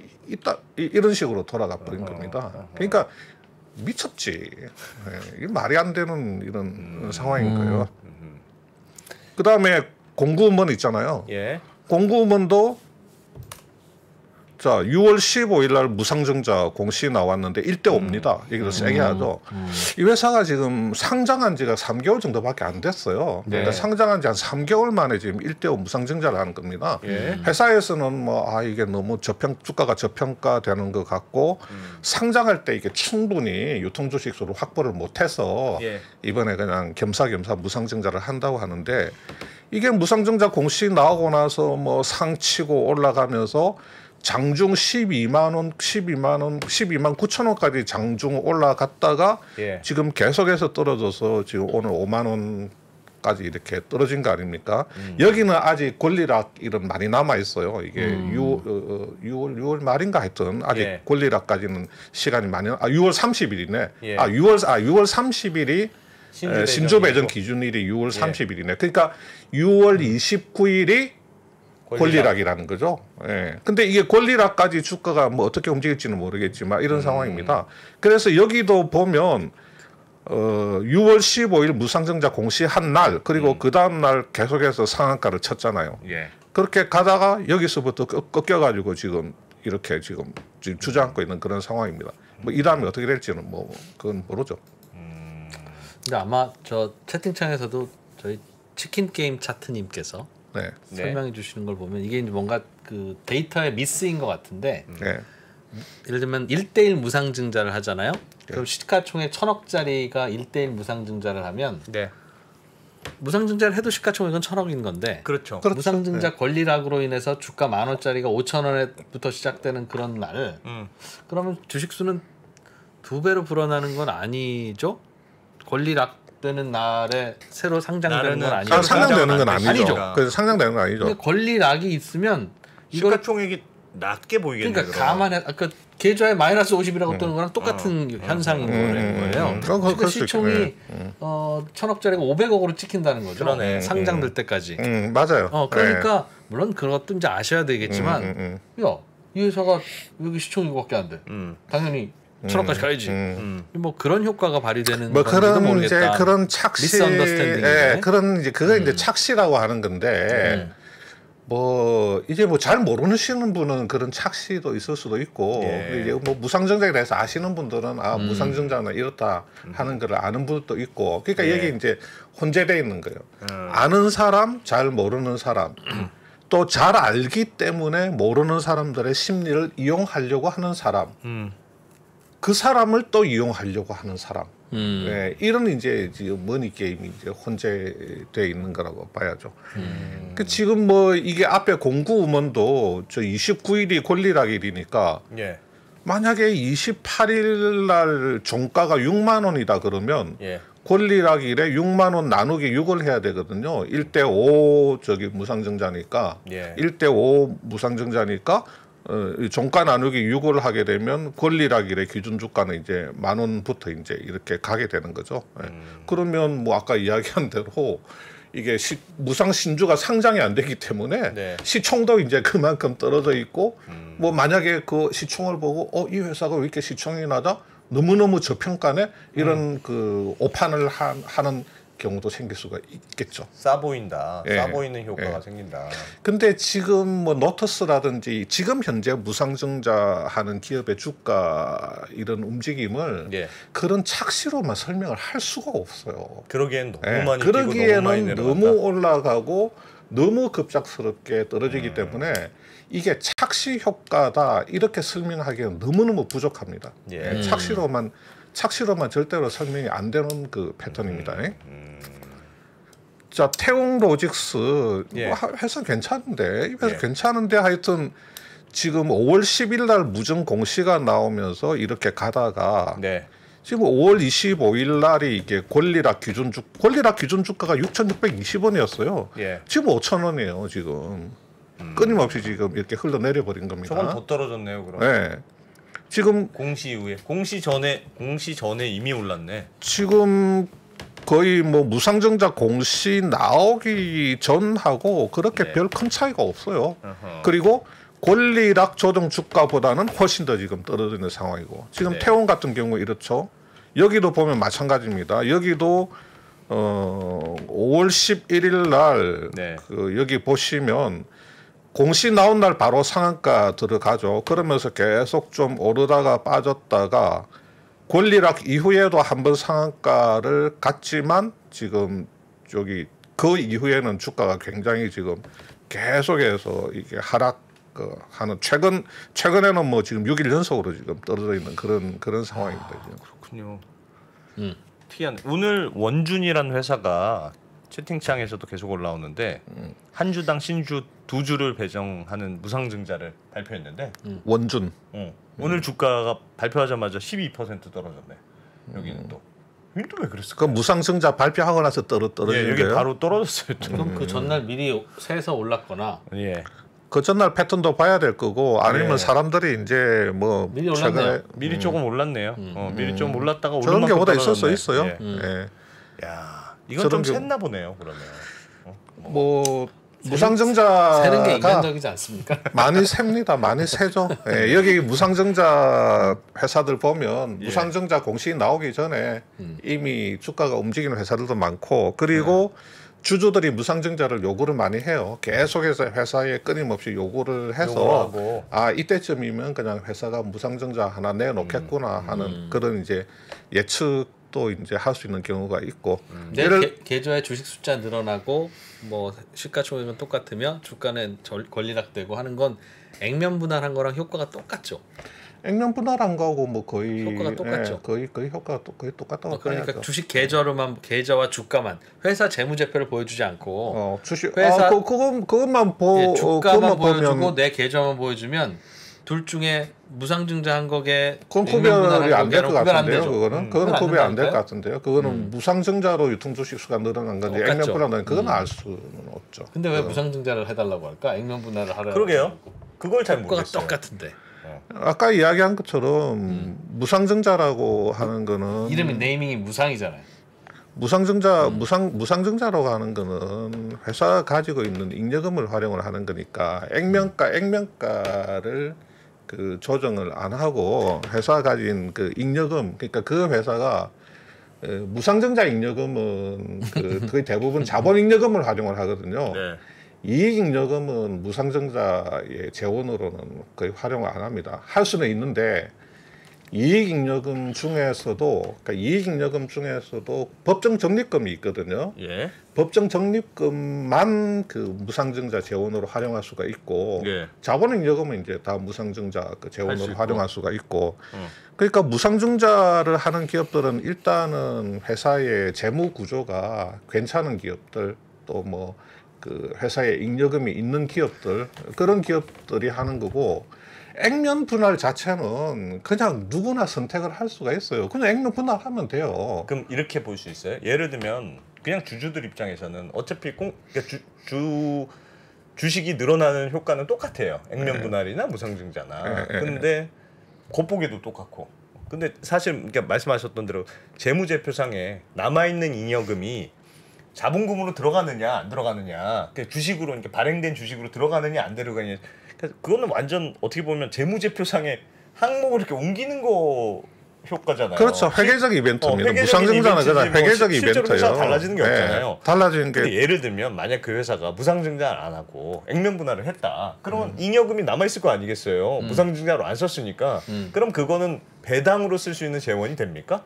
이런 식으로 돌아가 버린 겁니다. 그러니까 미쳤지. 이게 말이 안 되는 이런 상황인 거예요. 그 다음에 공구음원 있잖아요. 예. 공구음원도 자 6월 15일 날 무상증자 공시 나왔는데 1대5입니다. 얘기도 세게 하죠. 이 회사가 지금 상장한 지가 3개월 정도밖에 안 됐어요. 그러니까 상장한 지 한 3개월 만에 지금 1대5 무상증자를 하는 겁니다. 예. 회사에서는 뭐 이게 너무 주가가 저평가되는 것 같고 상장할 때 이게 충분히 유통주식수를 확보를 못해서 예. 이번에 그냥 겸사겸사 무상증자를 한다고 하는데 이게 무상증자 공시 나오고 나서 뭐 상치고 올라가면서 장중 12만 9천 원까지 장중 올라갔다가 예. 지금 계속해서 떨어져서 지금 오늘 5만 원까지 이렇게 떨어진 거 아닙니까? 여기는 아직 권리락 이런 많이 남아 있어요. 이게 6월 말인가 하여튼 아직 예. 권리락까지는 시간이 많이 6월 30일이네. 예. 6월 30일이 신주 배정 배정이고. 기준일이 6월 30일이네. 그러니까 6월 29일이 권리락이라는 거죠. 예. 근데 이게 권리락까지 주가가 뭐 어떻게 움직일지는 모르겠지만 이런 상황입니다. 그래서 여기도 보면 6월 15일 무상증자 공시한 날 그리고 그 다음 날 계속해서 상한가를 쳤잖아요. 예. 그렇게 가다가 여기서부터 꺾여가지고 지금 이렇게 지금 주저앉고 있는 그런 상황입니다. 뭐 이 다음에 어떻게 될지는 뭐 그건 모르죠. 근데 아마 저 채팅창에서도 저희 치킨 게임 차트님께서 네. 설명해 주시는 걸 보면 이게 이제 뭔가 그 데이터의 미스인 것 같은데 네. 예를 들면 1대1 무상증자를 하잖아요. 그럼 시가총액 1,000억짜리가 1대1 무상증자를 하면 네. 무상증자를 해도 시가총액은 1,000억인 건데 그렇죠. 무상증자 권리락으로 인해서 주가 10,000원짜리가 5,000원에부터 시작되는 그런 날 그러면 주식수는 2배로 불어나는 건 아니죠? 권리락 되는 날에 새로 상장되는 건 아니죠. 상장되는 건 아니죠. 아니죠. 그래서 상장되는 건 아니죠. 근데 권리락이 있으면 이걸 시가총액이 낮게 보이겠네요. 그러니까 감안해 아까 계좌에 마이너스 50이라고 뜨는 거랑 똑같은 현상인 거예요. 그러니까 시총이 1,000억짜리가 500억으로 찍힌다는 거죠. 그러네. 상장될 때까지. 맞아요. 그러니까 물론 그것도 이제 아셔야 되겠지만 야, 이 회사가 여기 시총이 이거밖에 안 돼. 당연히 1,000억까지 가야지. 뭐 그런 효과가 발휘되는 뭐 건지도 그런 모르겠다. 이제 그런 착시, 미스언더스탠딩이네. 그런 이제 그거 이제 착시라고 하는 건데 뭐 이제 뭐 잘 모르시는 분은 그런 착시도 있을 수도 있고 예. 이제 뭐 무상증자에 대해서 아시는 분들은 아 무상증자는 이렇다 하는 걸 아는 분도 있고 그러니까 예. 여기 이제 혼재되어 있는 거예요. 아는 사람, 잘 모르는 사람, 또 잘 알기 때문에 모르는 사람들의 심리를 이용하려고 하는 사람, 그 사람을 또 이용하려고 하는 사람. 네, 이런 이제 머니 게임이 이제 혼재돼 있는 거라고 봐야죠. 그 지금 뭐 이게 앞에 공구음원도 저 29일이 권리락일이니까 예. 만약에 28일 날 종가가 6만 원이다 그러면 예. 권리락일에 6만 원 나누기 6을 해야 되거든요. 1대5 저기 무상증자니까 예. 1대5 무상증자니까 종가 나누기 6을 하게 되면 권리락일의 기준 주가는 이제 10,000원부터 이제 이렇게 가게 되는 거죠. 예. 그러면 뭐 아까 이야기한 대로 이게 무상 신주가 상장이 안 되기 때문에 네. 시총도 이제 그만큼 떨어져 있고 뭐 만약에 그 시총을 보고 이 회사가 왜 이렇게 시총이 낮아? 너무너무 저평가네? 이런 그 오판을 하는 경우도 생길 수가 있겠죠. 싸 보인다. 예. 싸 보이는 효과가 예. 생긴다. 근데 지금 뭐 노터스라든지 지금 현재 무상증자하는 기업의 주가 이런 움직임을 예. 그런 착시로만 설명을 할 수가 없어요. 그러기엔 너무 예. 많이 뛰고 너무 많이 그러기에는 내려간다. 너무 올라가고 너무 급작스럽게 떨어지기 때문에 이게 착시 효과다 이렇게 설명하기에는 너무너무 부족합니다. 예. 착시로만 절대로 설명이 안 되는 그 패턴입니다. 자, 태웅 로직스 예. 뭐 회사 괜찮은데 이 회사 예. 괜찮은데 하여튼 지금 5월 10일 날 무증 공시가 나오면서 이렇게 가다가 네. 지금 5월 25일 날이 이게 권리락 기준 주가가 6,620원이었어요. 예. 지금 5,000원이에요. 지금 끊임없이 지금 이렇게 흘러내려 버린 겁니다. 조금 더 떨어졌네요. 그럼. 네. 지금 공시 이후에 공시 전에 이미 올랐네. 지금 거의 뭐 무상증자 공시 나오기 전하고 그렇게 네. 별 큰 차이가 없어요. 어허. 그리고 권리락 조정 주가보다는 훨씬 더 지금 떨어져 있는 상황이고 지금 네. 태원 같은 경우 이렇죠. 여기도 보면 마찬가지입니다. 여기도 5월 11일 날 네. 그 여기 보시면 공시 나온 날 바로 상한가 들어가죠. 그러면서 계속 좀 오르다가 빠졌다가 권리락 이후에도 한번 상한가를 갔지만 지금 저기 그 이후에는 주가가 굉장히 지금 계속해서 이게 하락 하는 최근에는 뭐 지금 6일 연속으로 지금 떨어져 있는 그런 상황입니다. 지금. 그렇군요. 특이한 오늘 원준이라는 회사가 채팅창에서도 계속 올라오는데 한 주당 신주 2주를 배정하는 무상증자를 발표했는데 원준 오늘 주가가 발표하자마자 12% 떨어졌네. 여기는 또 왜 그랬을까? 그 무상증자 발표하고 나서 떨어진 예, 여기 거예요. 바로 떨어졌어요. 또. 그럼 그 전날 미리 세서 올랐거나 예. 그 전날 패턴도 봐야 될 거고 아니면 예. 사람들이 이제 뭐 미리 올랐네요. 미리 조금 올랐네요. 미리 좀 올랐다가 저런 오른 경우도 만큼 있을 수 떨어졌네. 있어요. 예. 예. 야, 이건 좀 저런 샜나 보네요. 그러면. 뭐 세는 게 무상증자가 인간적이지 않습니까? 많이 셉니다. 많이 세죠. 예, 여기 무상증자 회사들 보면 예. 무상증자 공시 나오기 전에 이미 주가가 움직이는 회사들도 많고 그리고 주주들이 무상증자를 요구를 많이 해요. 계속해서 회사에 끊임없이 요구를 해서 요구하고. 아 이때쯤이면 그냥 회사가 무상증자 하나 내놓겠구나 하는 그런 이제 예측도 이제 할 수 있는 경우가 있고 내 계좌의 주식 숫자 늘어나고 뭐 시가총액은 똑같으면 주가는 권리락되고 하는 건 액면 분할한 거랑 효과가 똑같죠. 액면 분할한 거하고 뭐 거의 효과가 똑같죠. 거의 효과가 거의 똑같다고 그러니까 봐야죠. 주식 계좌와 주가만 회사 재무제표를 보여주지 않고 주식 회사 그것만 주가만 그것만 보여주고 보면 내 계좌만 보여주면 둘 중에 무상증자한 거게 그건 구별이 안 될 것 같은데요. 되죠. 그거는 구별이 안 될 것 같은데요. 그거는 무상증자로 유통주식 수가 늘어난 건지 똑같죠. 액면 분할은 그건 알 수는 없죠. 근데 왜 무상증자를 해달라고 할까? 액면 분할을 하라고. 그러게요. 그걸 잘 효과가 모르겠어요. 똑같은데. 아까 이야기한 것처럼 무상증자라고 하는 거는 이름이 네이밍이 무상이잖아요. 무상증자라고 하는 거는 회사가 가지고 있는 잉여금을 활용을 하는 거니까 액면가를 그 조정을 안 하고 회사가 가진 그 잉여금 그러니까 그 회사가 무상증자 잉여금은 그 거의 대부분 자본 잉여금을 활용을 하거든요. 네. 이익잉여금은 무상증자의 재원으로는 거의 활용 안 합니다. 할 수는 있는데 이익잉여금 중에서도 그러니까 이익잉여금 중에서도 법정 적립금이 있거든요. 예. 법정 적립금만 그 무상증자 재원으로 활용할 수가 있고 예. 자본잉여금은 이제 다 무상증자 그 재원으로 활용할 수가 있고 그러니까 무상증자를 하는 기업들은 일단은 회사의 재무 구조가 괜찮은 기업들 또 뭐 그 회사에 잉여금이 있는 기업들 그런 기업들이 하는 거고 액면 분할 자체는 그냥 누구나 선택을 할 수가 있어요. 그냥 액면 분할하면 돼요. 그럼 이렇게 볼 수 있어요. 예를 들면 그냥 주주들 입장에서는 어차피 그러니까 주식이 늘어나는 효과는 똑같아요. 액면 분할이나 무상증자나. 근데 겉보기도 똑같고. 근데 사실 그러니까 말씀하셨던 대로 재무제표상에 남아있는 잉여금이 자본금으로 들어가느냐 안 들어가느냐, 그러니까 주식으로 이렇게 발행된 주식으로 들어가느냐 안 들어가느냐, 그러니까 그거는 완전 어떻게 보면 재무제표상의 항목을 이렇게 옮기는 거 효과잖아요. 그렇죠. 회계적 이벤트입니다. 무상증자는 그냥 회계적 실제로 이벤트예요. 달라지는 게 없잖아요. 달라지는 게 예를 들면 만약 그 회사가 무상증자를 안 하고 액면 분할을 했다. 그러면 잉여금이 남아 있을 거 아니겠어요. 무상증자로 안 썼으니까. 그럼 그거는 배당으로 쓸 수 있는 재원이 됩니까?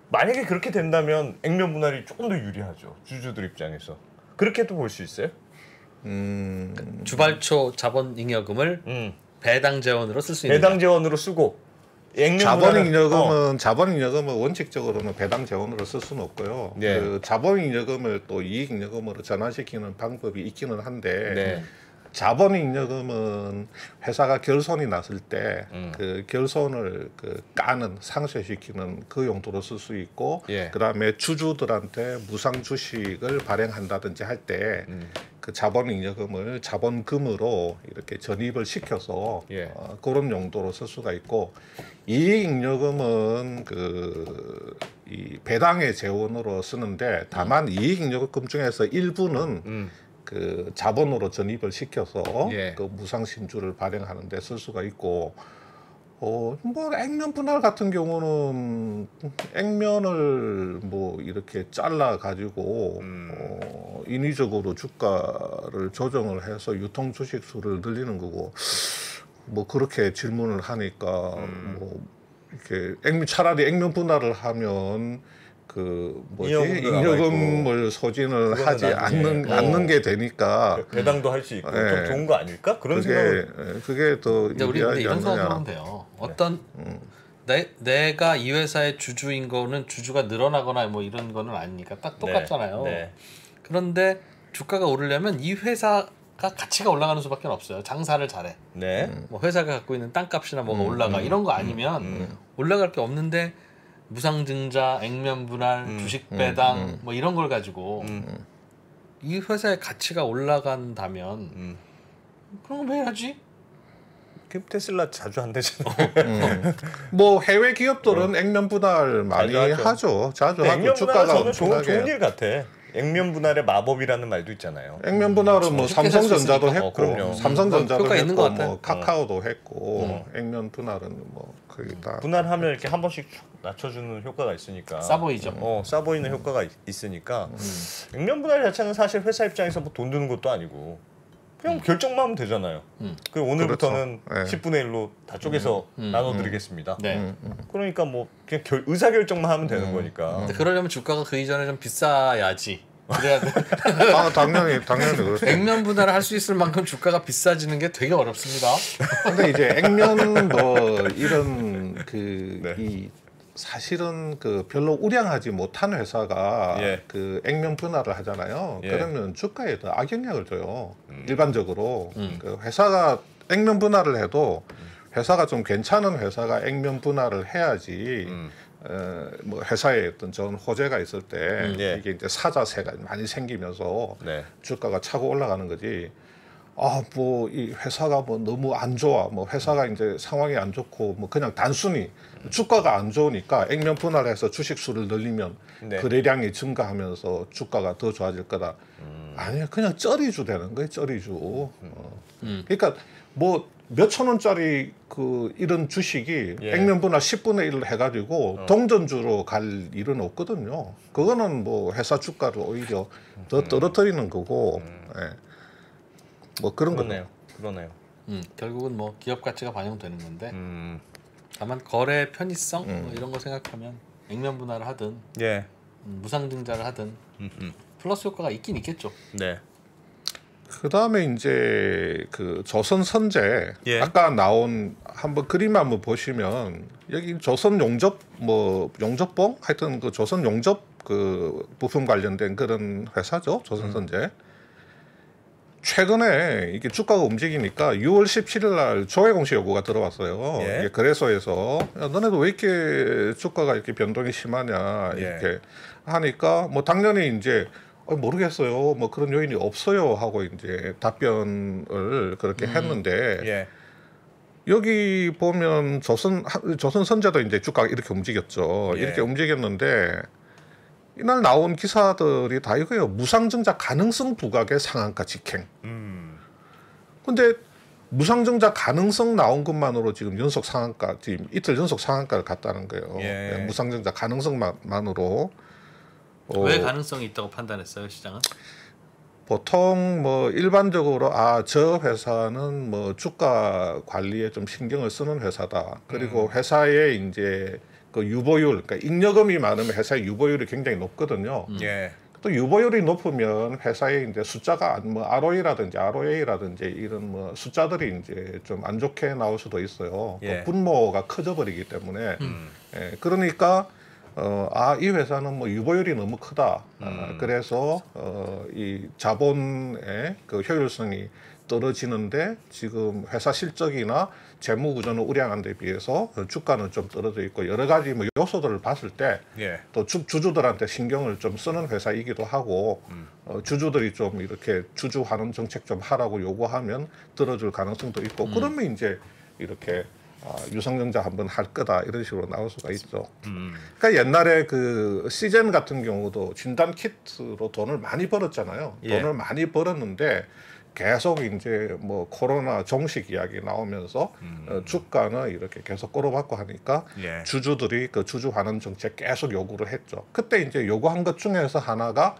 만약에 그렇게 된다면 액면 분할이 조금 더 유리하죠. 주주들 입장에서. 그렇게도 볼 수 있어요? 주발초 자본 잉여금을 배당 재원으로 쓸 수 있는 배당 재원으로 쓰고 자본잉여금은 원칙적으로는 배당 재원으로 쓸 수는 없고요. 네. 그 자본잉여금을 또 이익잉여금으로 전환시키는 방법이 있기는 한데 네. 자본잉여금은 회사가 결손이 났을 때 그 결손을 그 까는 상쇄시키는 그 용도로 쓸 수 있고 예. 그다음에 주주들한테 무상 주식을 발행한다든지 할 때 그 자본잉여금을 자본금으로 이렇게 전입을 시켜서 예. 그런 용도로 쓸 수가 있고 이익잉여금은 이 배당의 재원으로 쓰는데 다만 이익잉여금 중에서 일부는 그 자본으로 전입을 시켜서 예. 그 무상 신주를 발행하는 데 쓸 수가 있고 뭐 액면 분할 같은 경우는 액면을 뭐 이렇게 잘라 가지고 인위적으로 주가를 조정을 해서 유통 주식 수를 늘리는 거고 뭐 그렇게 질문을 하니까 뭐 이렇게 차라리 액면 분할을 하면 그 뭐지 잉여금을 소진을 하지 않는 게 되니까 배당도 할 수 있고 좀 좋은 거 아닐까? 그런 생각을 그게 더 우리 근데 이런 생각하면 돼요. 어떤 내가 이 회사의 주주인 거는 주주가 늘어나거나 뭐 이런 거는 아니니까 딱 똑같잖아요. 네. 그런데 주가가 오르려면 이 회사가 가치가 올라가는 수밖에 없어요. 장사를 잘해. 네. 뭐 회사가 갖고 있는 땅값이나 뭐가 올라가 이런 거 아니면 올라갈 게 없는데 무상증자, 액면 분할, 주식 배당 뭐 이런 걸 가지고 이 회사의 가치가 올라간다면 그럼 왜 해야지? 테슬라 자주 안 되잖아요. 뭐 해외 기업들은 액면 분할 많이 하죠. 자주 하고 액면 주가가 분할은 저는 좋은 일 같아. 액면 분할의 마법이라는 말도 있잖아요. 액면 분할은 뭐 삼성전자도 했고, 그럼요. 삼성전자도 있는 했고, 것 같아. 뭐 카카오도 했고, 액면 분할은 뭐 거의 다. 분할하면 이렇게 한 번씩 낮춰주는 효과가 있으니까. 싸 보이죠. 싸 보이는 효과가 있으니까. 액면 분할 자체는 사실 회사 입장에서 뭐 돈 드는 것도 아니고 그냥 결정만 하면 되잖아요. 그 오늘부터는 그렇죠. 10분의 1로 다 쪼개서 나눠드리겠습니다. 네. 그러니까 뭐 그냥 의사 결정만 하면 되는 거니까. 근데 그러려면 주가가 그 이전에 좀 비싸야지. 그래야 돼. 당연히 그렇죠. 액면 분할을 할 수 있을 만큼 주가가 비싸지는 게 되게 어렵습니다. 근데 이제 액면 뭐 이런 이 사실은 그 별로 우량하지 못한 회사가 그 액면 분할을 하잖아요. 그러면 주가에 더 악영향을 줘요. 일반적으로 그 회사가 액면 분할을 해도 회사가 좀 괜찮은 회사가 액면 분할을 해야지. 뭐 회사에 어떤 전 호재가 있을 때 이게 이제 사자세가 많이 생기면서 주가가 차고 올라가는 거지. 뭐 이 회사가 뭐 너무 안 좋아. 뭐 회사가 이제 상황이 안 좋고 뭐 그냥 단순히 주가가 안 좋으니까 액면 분할해서 주식 수를 늘리면 거래량이 증가하면서 주가가 더 좋아질 거다. 아니야, 그냥 쩌리주 되는 거예요. 쩌리주. 그러니까 뭐 몇천 원짜리 그 이런 주식이 액면 분할 10분의 1을 해가지고 동전주로 갈 일은 없거든요. 그거는 뭐 회사 주가를 오히려 더 떨어뜨리는 거고. 뭐 그런 그러네요. 그러네요. 결국은 뭐 기업 가치가 반영되는 건데 다만 거래 편의성 뭐 이런 거 생각하면 액면 분할을 하든 예. 무상증자를 하든 플러스 효과가 있긴 있겠죠. 네. 그 다음에 이제 그 조선 선제 예. 아까 나온 한번 그림 한번 보시면 여기 조선 용접 뭐 용접봉 하여튼 그 조선 용접 그 부품 관련된 그런 회사죠. 조선 선제. 최근에 이게 주가가 움직이니까 6월 17일 날 조회 공시 요구가 들어왔어요. 예. 이게 거래소에서 야, 너네도 왜 이렇게 주가가 이렇게 변동이 심하냐 이렇게 하니까 뭐 당연히 이제 모르겠어요. 뭐 그런 요인이 없어요 하고 이제 답변을 그렇게 했는데 예. 여기 보면 조선 선제도 이제 주가가 이렇게 움직였죠. 예. 이렇게 움직였는데 이날 나온 기사들이 다 이거예요. 무상증자 가능성 부각의 상한가 직행. 근데 무상증자 가능성 나온 것만으로 지금 연속 상한가, 지금 이틀 연속 상한가를 갔다는 거예요. 예. 무상증자 가능성만으로. 왜 가능성이 있다고 판단했어요, 시장은? 보통 뭐 일반적으로 저 회사는 뭐 주가 관리에 좀 신경을 쓰는 회사다. 그리고 회사의 이제 그 유보율, 그러니까 잉여금이 많으면 회사의 유보율이 굉장히 높거든요. 예. 또 유보율이 높으면 회사의 이제 숫자가 뭐 ROA라든지 이런 뭐 숫자들이 이제 좀 안 좋게 나올 수도 있어요. 예. 또 분모가 커져 버리기 때문에. 예, 그러니까 이 회사는 뭐 유보율이 너무 크다. 그래서 이 자본의 그 효율성이 떨어지는데 지금 회사 실적이나 재무 구조는 우량한 데 비해서 주가는 좀 떨어져 있고 여러 가지 뭐 요소들을 봤을 때 또 주주들한테 신경을 좀 쓰는 회사이기도 하고 주주들이 좀 이렇게 주주 환원 정책 좀 하라고 요구하면 들어줄 가능성도 있고 그러면 이제 이렇게 유상증자 한번 할 거다 이런 식으로 나올 수가 있죠. 그러니까 옛날에 그 시젠 같은 경우도 진단 키트로 돈을 많이 벌었잖아요. 돈을 많이 벌었는데 계속 이제 뭐 코로나 종식 이야기 나오면서 주가는 이렇게 계속 꼬로박고 하니까 주주들이 그 주주 환원 정책 계속 요구를 했죠. 그때 이제 요구한 것 중에서 하나가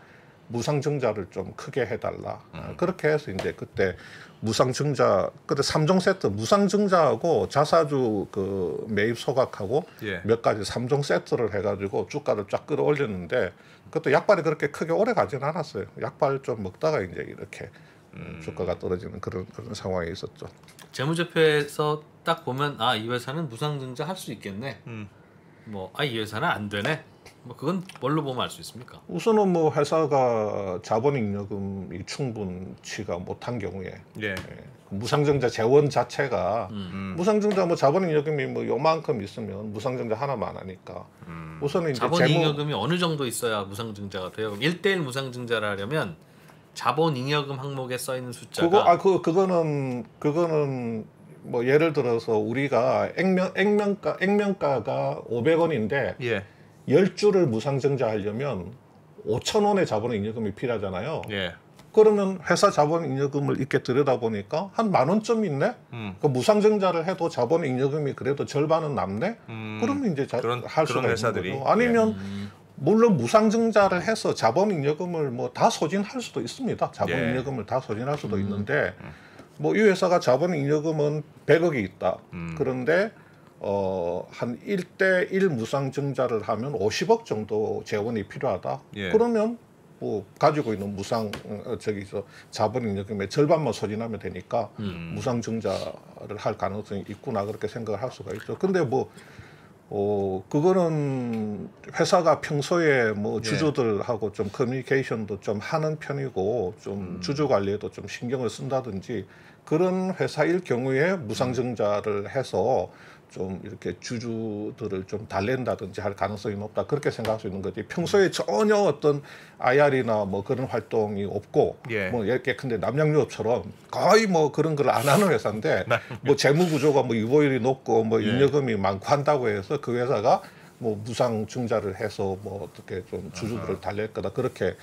무상증자를 좀 크게 해달라. 그렇게 해서 이제 그때 무상증자 그때 3종 세트 무상증자하고 자사주 그 매입 소각하고 몇 가지 3종 세트를 해가지고 주가를 쫙 끌어올렸는데 그것도 약발이 그렇게 크게 오래 가지는 않았어요. 약발 좀 먹다가 이제 이렇게 주가가 떨어지는 그런 상황이 있었죠. 재무제표에서 딱 보면 이 회사는 무상증자 할 수 있겠네. 이 회사는 안 되네. 뭐 그건 뭘로 보면 알 수 있습니까? 우선은 뭐 회사가 자본잉여금이 충분치가 못한 경우에 무상증자 재원 자체가 무상증자 뭐 자본잉여금이 뭐 요만큼 있으면 무상증자 하나만 안 하니까 우선은 이제 자본잉여금이 어느 정도 있어야 무상증자가 돼요? 1:1 무상증자를 하려면 자본잉여금 항목에 써 있는 숫자가 그거는 뭐 예를 들어서 우리가 액면가가 500원인데 10주를 무상증자하려면 5,000원의 자본잉여금이 필요하잖아요. 그러면 회사 자본잉여금을 이렇게 들여다보니까 한 10,000원쯤 있네? 그 무상증자를 해도 자본잉여금이 그래도 절반은 남네? 그러면 이제 할 수가 회사들이. 있는 거죠. 아니면 물론 무상증자를 해서 자본잉여금을 뭐 다 소진할 수도 있습니다. 자본잉여금을 다 소진할 수도 있는데 뭐 이 회사가 자본잉여금은 100억이 있다. 그런데 한 1:1 무상증자를 하면 50억 정도 재원이 필요하다. 그러면 뭐 가지고 있는 자본잉여금의 절반만 소진하면 되니까 무상증자를 할 가능성이 있구나 그렇게 생각을 할 수가 있죠. 근데 뭐 그거는 회사가 평소에 뭐 주주들하고 좀 커뮤니케이션도 좀 하는 편이고 좀 주주 관리에도 좀 신경을 쓴다든지 그런 회사일 경우에 무상증자를 해서 좀 이렇게 주주들을 좀 달랜다든지 할 가능성이 높다 그렇게 생각할 수 있는 거지. 평소에 전혀 어떤 IR이나 뭐 그런 활동이 없고 뭐 이렇게 근데 남양유업처럼 거의 뭐 그런 걸 안 하는 회사인데 뭐 재무 구조가 뭐 유보율이 높고 뭐 잉여금이 많고 한다고 해서 그 회사가 뭐 무상증자를 해서 뭐 어떻게 좀 주주들을 달랠 거다 그렇게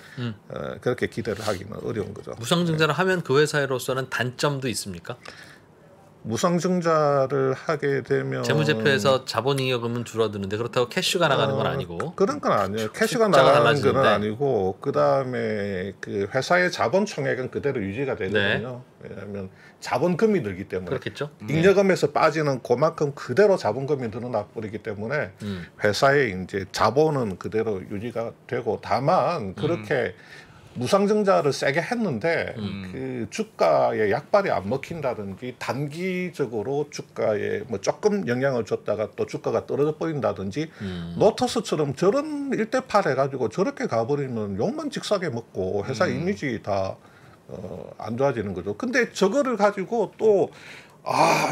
그렇게 기대를 하기는 어려운 거죠. 무상증자를 하면 그 회사로서는 단점도 있습니까? 무상증자를 하게 되면 재무제표에서 자본잉여금은 줄어드는데 그렇다고 캐시가 나가는 건 아니고 그런 건 아니에요. 캐시가 나가는 건 아니고 그 다음에 그 회사의 자본 총액은 그대로 유지가 되거든요. 네. 왜냐하면 자본금이 들기 때문에 그렇겠죠. 잉여금에서 빠지는 그만큼 그대로 자본금이 늘어나 버리기 때문에 회사의 이제 자본은 그대로 유지가 되고 다만 그렇게 무상증자를 세게 했는데 그 주가에 약발이 안 먹힌다든지 단기적으로 주가에 뭐 조금 영향을 줬다가 또 주가가 떨어져 버린다든지 노터스처럼 저런 1대8 해가지고 저렇게 가버리면 욕만 직사게 먹고 회사 이미지 다 안 좋아지는 거죠. 근데 저거를 가지고 또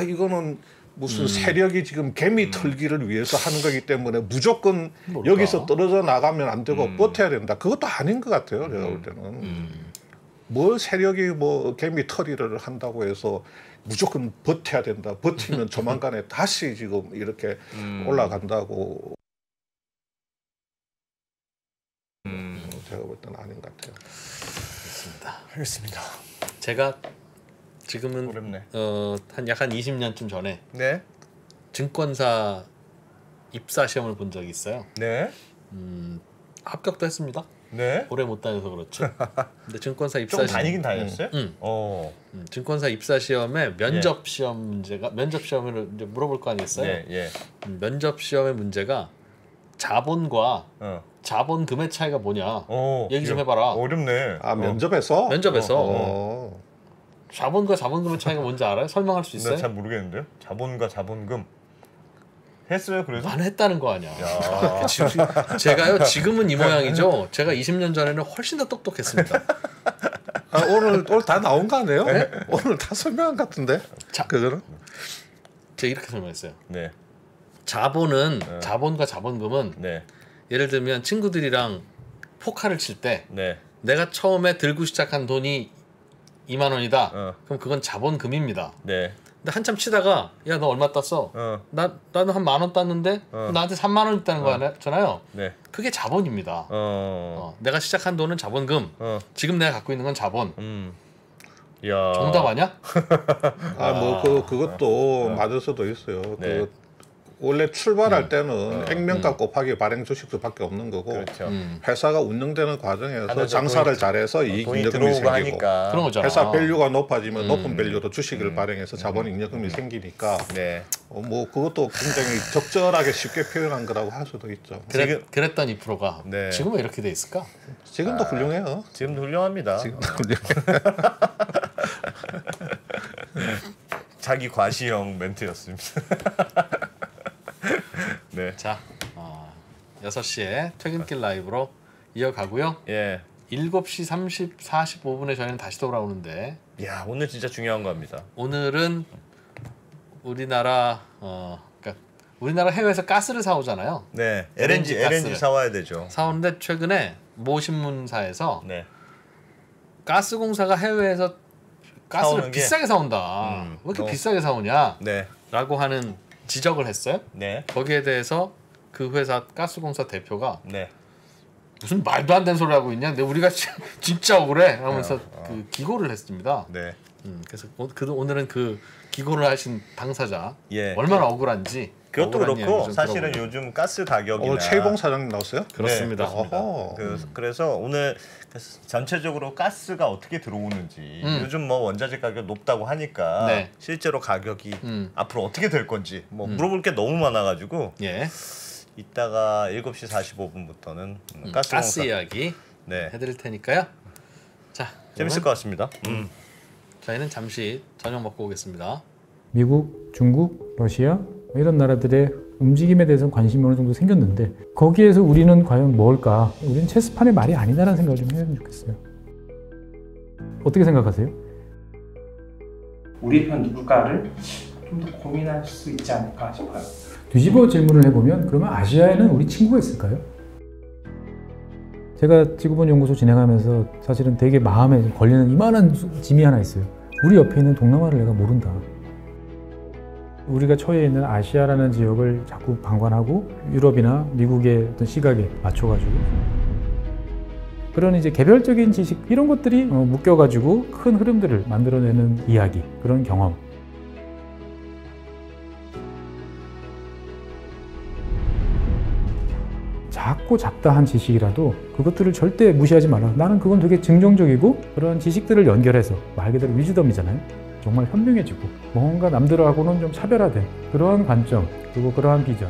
이거는 무슨 세력이 지금 개미 털기를 위해서 하는 거기 때문에 무조건 뭘까? 여기서 떨어져 나가면 안 되고 버텨야 된다. 그것도 아닌 것 같아요. 제가 볼 때는. 뭘 세력이 뭐 개미 털이를 한다고 해서 무조건 버텨야 된다. 버티면 조만간에 다시 지금 이렇게 올라간다고 제가 볼 때는 아닌 것 같아요. 알겠습니다. 제가 지금은 어렵네. 약 한 20년쯤 전에 네. 증권사 입사 시험을 본 적이 있어요. 네. 합격도 했습니다. 네. 오래 못 다녀서 그렇지. 근데 증권사 입사 좀 다니긴 다녔어요? 증권사 입사 시험에 면접 시험 문제가 면접 시험을 이제 물어볼 거 아니겠어요? 면접 시험의 문제가 자본과 자본금의 차이가 뭐냐 얘기 좀 해봐라. 어렵네. 면접에서? 면접에서 자본과 자본금의 차이가 뭔지 알아요? 설명할 수 있어요? 잘 모르겠는데요. 자본과 자본금 했어요. 그래서 나는 했다는 거 아니야. 제가요 지금은 이 모양이죠. 제가 20년 전에는 훨씬 더 똑똑했습니다. 오늘 다 나온 거 아니에요? 네? 오늘 다 설명한 것 같은데. 그거는 제가 이렇게 설명했어요. 네. 자본은 자본과 자본금은 예를 들면 친구들이랑 포카를 칠 때 내가 처음에 들고 시작한 돈이 2만 원이다. 그럼 그건 자본금입니다. 근데 한참 치다가 야 너 얼마 땄어? 나는 한 10,000원 땄는데 나한테 3만 원 있다는 거잖아요. 그게 자본입니다. 내가 시작한 돈은 자본금. 지금 내가 갖고 있는 건 자본. 야. 정답 아니야? 그것도 맞을 수도 있어요. 원래 출발할 때는 액면가 곱하기 발행 주식수밖에 없는 거고 회사가 운영되는 과정에서 장사를 잘해서 이익잉여금이 생기고 그런 거잖아. 회사 밸류가 높아지면 높은 밸류로 주식을 발행해서 자본잉여금이 생기니까 뭐 그것도 굉장히 적절하게 쉽게 표현한 거라고 할 수도 있죠. 그랬던 2%가 지금 왜 이렇게 돼 있을까? 지금도 훌륭해요. 지금도 훌륭합니다. 지금도 훌륭해. 자기 과시형 멘트였습니다. 자, 6시에 퇴근길 라이브로 이어가고요. 7시 45분에 저희는 다시 돌아오는데 오늘 진짜 중요한 겁니다. 오늘은 우리나라 우리나라 해외에서 가스를 사오잖아요. LNG 사와야 되죠. 사오는데 최근에 모 신문사에서 가스공사가 해외에서 가스를 비싸게 사온다. 왜 이렇게 비싸게 사오냐? 라고 하는 지적을 했어요. 거기에 대해서 그 회사 가스공사 대표가 무슨 말도 안 되는 소리 하고 있냐? 근데 우리가 진짜 억울해 하면서 그 기고를 했습니다. 그래서 오늘은 그 기고를 하신 당사자 얼마나 억울한지. 그것도 그렇고 사실은 요즘 가스 가격이나 최희봉 사장님 나왔어요? 그렇습니다. 그래서 오늘 전체적으로 가스가 어떻게 들어오는지 요즘 뭐 원자재 가격 높다고 하니까 실제로 가격이 앞으로 어떻게 될 건지 뭐 물어볼 게 너무 많아가지고 이따가 7시 45분부터는 가스 이야기 해드릴 테니까요. 자, 재밌을 것 같습니다. 저희는 잠시 저녁 먹고 오겠습니다. 미국, 중국, 러시아 이런 나라들의 움직임에 대해서 관심이 어느 정도 생겼는데 거기에서 우리는 과연 뭘까? 우리는 체스판의 말이 아니다라는 생각을 좀 해야 좋겠어요. 어떻게 생각하세요? 우리 편 누굴까를 좀 더 고민할 수 있지 않을까 싶어요. 뒤집어 질문을 해보면 그러면 아시아에는 우리 친구가 있을까요? 제가 지구본 연구소 진행하면서 사실은 되게 마음에 걸리는 이만한 짐이 하나 있어요. 우리 옆에 있는 동남아를 내가 모른다. 우리가 처해 있는 아시아라는 지역을 자꾸 방관하고 유럽이나 미국의 어떤 시각에 맞춰가지고 그런 이제 개별적인 지식 이런 것들이 묶여가지고 큰 흐름들을 만들어내는 이야기, 그런 경험. 작고 잡다한 지식이라도 그것들을 절대 무시하지 말라. 나는 그건 되게 긍정적이고 그런 지식들을 연결해서 말 그대로 위즈덤이잖아요. 정말 현명해지고 뭔가 남들하고는 좀 차별화된 그러한 관점 그리고 그러한 비전